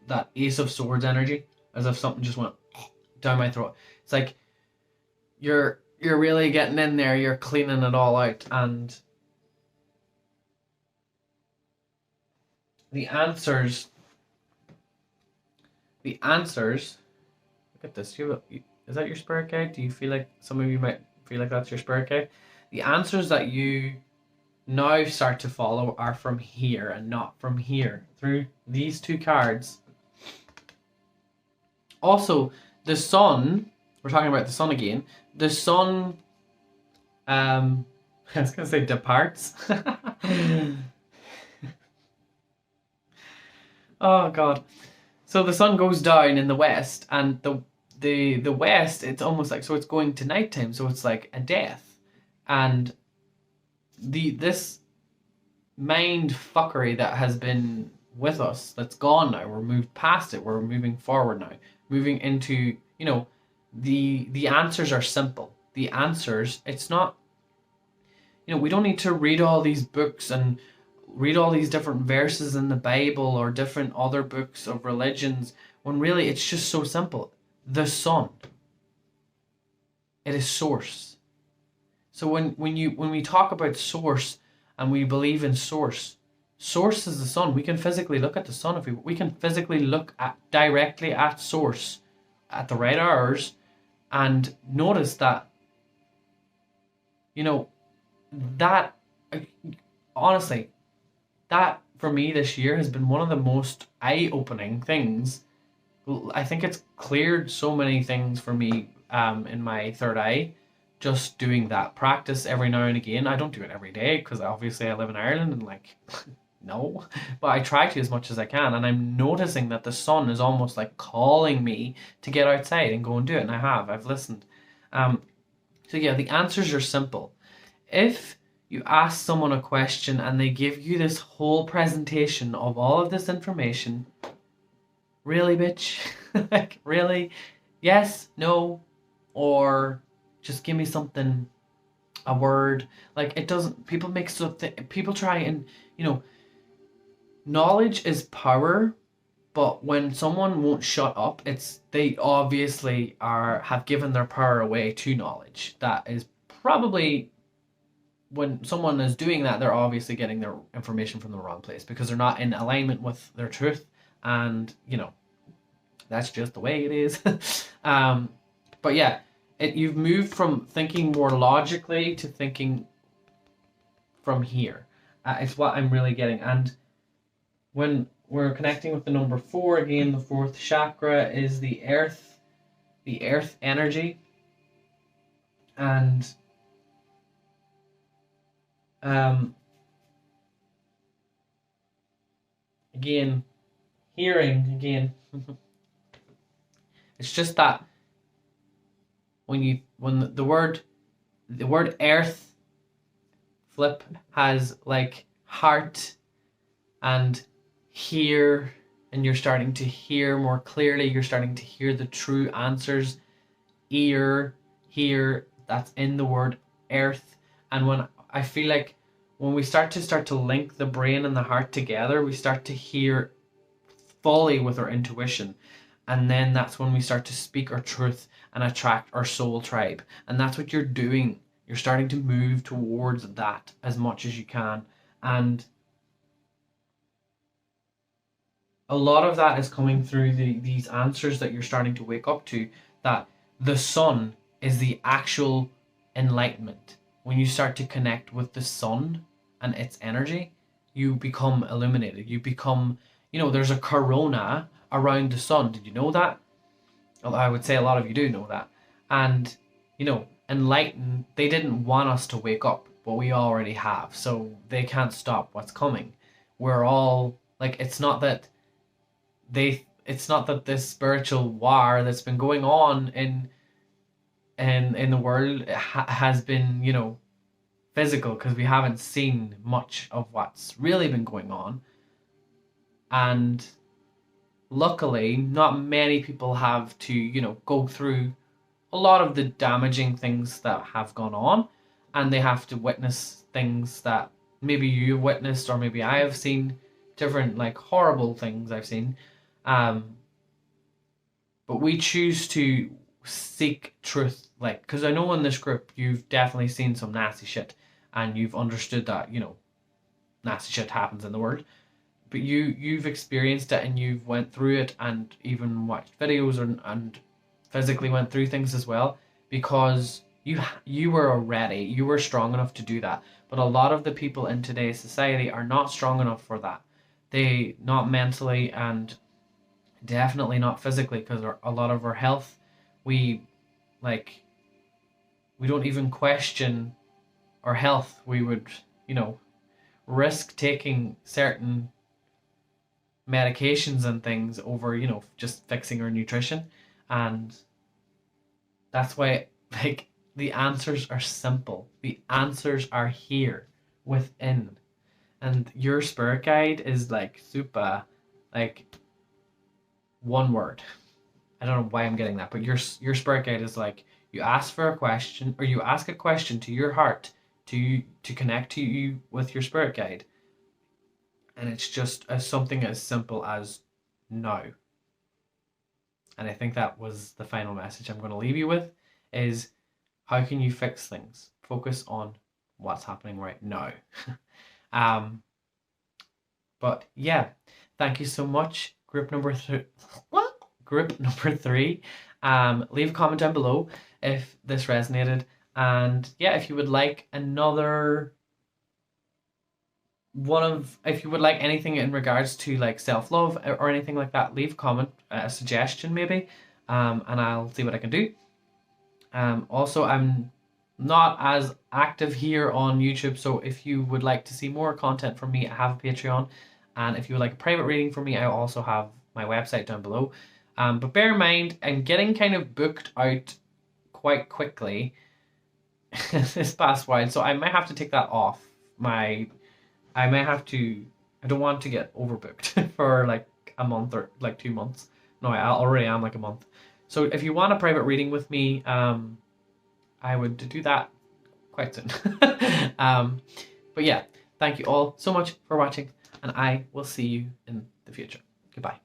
that Ace of Swords energy, as if something just went down my throat. It's like you're really getting in there. You're cleaning it all out, and the answers. Look at this. Is that your spirit guide? Do you feel like some of you might feel like that's your spirit guide? The answers that you now start to follow are from here and not from here, through these two cards. Also, the sun, we're talking about the sun again. The sun, I was going to say departs. Oh, God. So the sun goes down in the west, and the west, it's almost like, so it's going to nighttime, so it's like a death. And this mind fuckery that has been with us, that's gone now. We're moved past it. We're moving forward now. Moving into, the answers are simple. The answers, it's not, we don't need to read all these books and read all these different verses in the Bible or different other books of religions, when really it's just so simple. The sun, it is source. So when we talk about source and we believe in source is the sun. We can physically look at the sun. If we can physically look directly at source at the right hours and notice that, that, honestly, that for me this year has been one of the most eye-opening things. I think it's cleared so many things for me in my third eye. Just doing that practice every now and again. I don't do it every day because obviously I live in Ireland and no, but I try to as much as I can, and I'm noticing that the sun is almost like calling me to get outside and go and do it, and I've listened. So So yeah, the answers are simple. If you ask someone a question and they give you this whole presentation of all of this information, really, bitch? Like, really? Yes, no, or just give me something, a word. Like, it doesn't, people make people try and, you know, knowledge is power, but when someone won't shut up, it's, they obviously have given their power away to knowledge. That is probably, when someone is doing that, they're obviously getting their information from the wrong place because they're not in alignment with their truth. And, you know, that's just the way it is. But yeah, you've moved from thinking more logically to thinking from here. It's what I'm really getting. And when we're connecting with the number 4, again, the 4th chakra is the earth energy. And again, hearing again. It's just that when the word earth flip has like heart and hear, and you're starting to hear more clearly, you're starting to hear the true answers. Ear, hear, that's in the word earth. And when I feel like when we start to link the brain and the heart together, we start to hear fully with our intuition. And then that's when we start to speak our truth and attract our soul tribe. And that's what you're doing. You're starting to move towards that as much as you can. And a lot of that is coming through these answers that you're starting to wake up to, that the sun is the actual enlightenment. When you start to connect with the sun and its energy, you become illuminated. You become, you know, there's a corona around the sun. Did you know that? I would say a lot of you do know that. And, you know, enlightened, they didn't want us to wake up, but we already have. So they can't stop what's coming. We're all, like, it's not that this spiritual war that's been going on in the world has been, you know, physical, because we haven't seen much of what's really been going on. And luckily, not many people have to, you know, go through a lot of the damaging things that have gone on, and they have to witness things that maybe you witnessed, or maybe I have seen different, like, horrible things I've seen. But we choose to seek truth, like, because I know in this group you've definitely seen some nasty shit, and you've understood that, you know, nasty shit happens in the world. But you've experienced it, and you've went through it, and even watched videos and physically went through things as well, because you were strong enough to do that. But a lot of the people in today's society are not strong enough for that. They, not mentally, and definitely not physically, because a lot of our health, we don't even question our health. We would, you know, risk taking certain medications and things over, you know, just fixing our nutrition. And that's why, like, the answers are simple. The answers are here within. And your spirit guide is like super, like, one word. I don't know why I'm getting that, but your spirit guide is like, you ask for a question, or you ask a question to your heart to connect to you with your spirit guide. And it's just something as simple as no. And I think that was the final message I'm going to leave you with, is how can you fix things? Focus on what's happening right now. But yeah, thank you so much. Group number 3. Leave a comment down below if this resonated. And yeah, if you would like if you would like anything in regards to, like, self-love or anything like that, leave a comment, a suggestion maybe, and I'll see what I can do. Also, I'm not as active here on YouTube, so if you would like to see more content from me, I have a Patreon. And if you would like a private reading from me, I also have my website down below. But bear in mind, I'm getting kind of booked out quite quickly, this past while, so I might have to take that off. I may have to. I don't want to get overbooked for like a month or like 2 months. No, I already am like a month. So if you want a private reading with me, I would do that quite soon. But yeah, thank you all so much for watching, and I will see you in the future. Goodbye.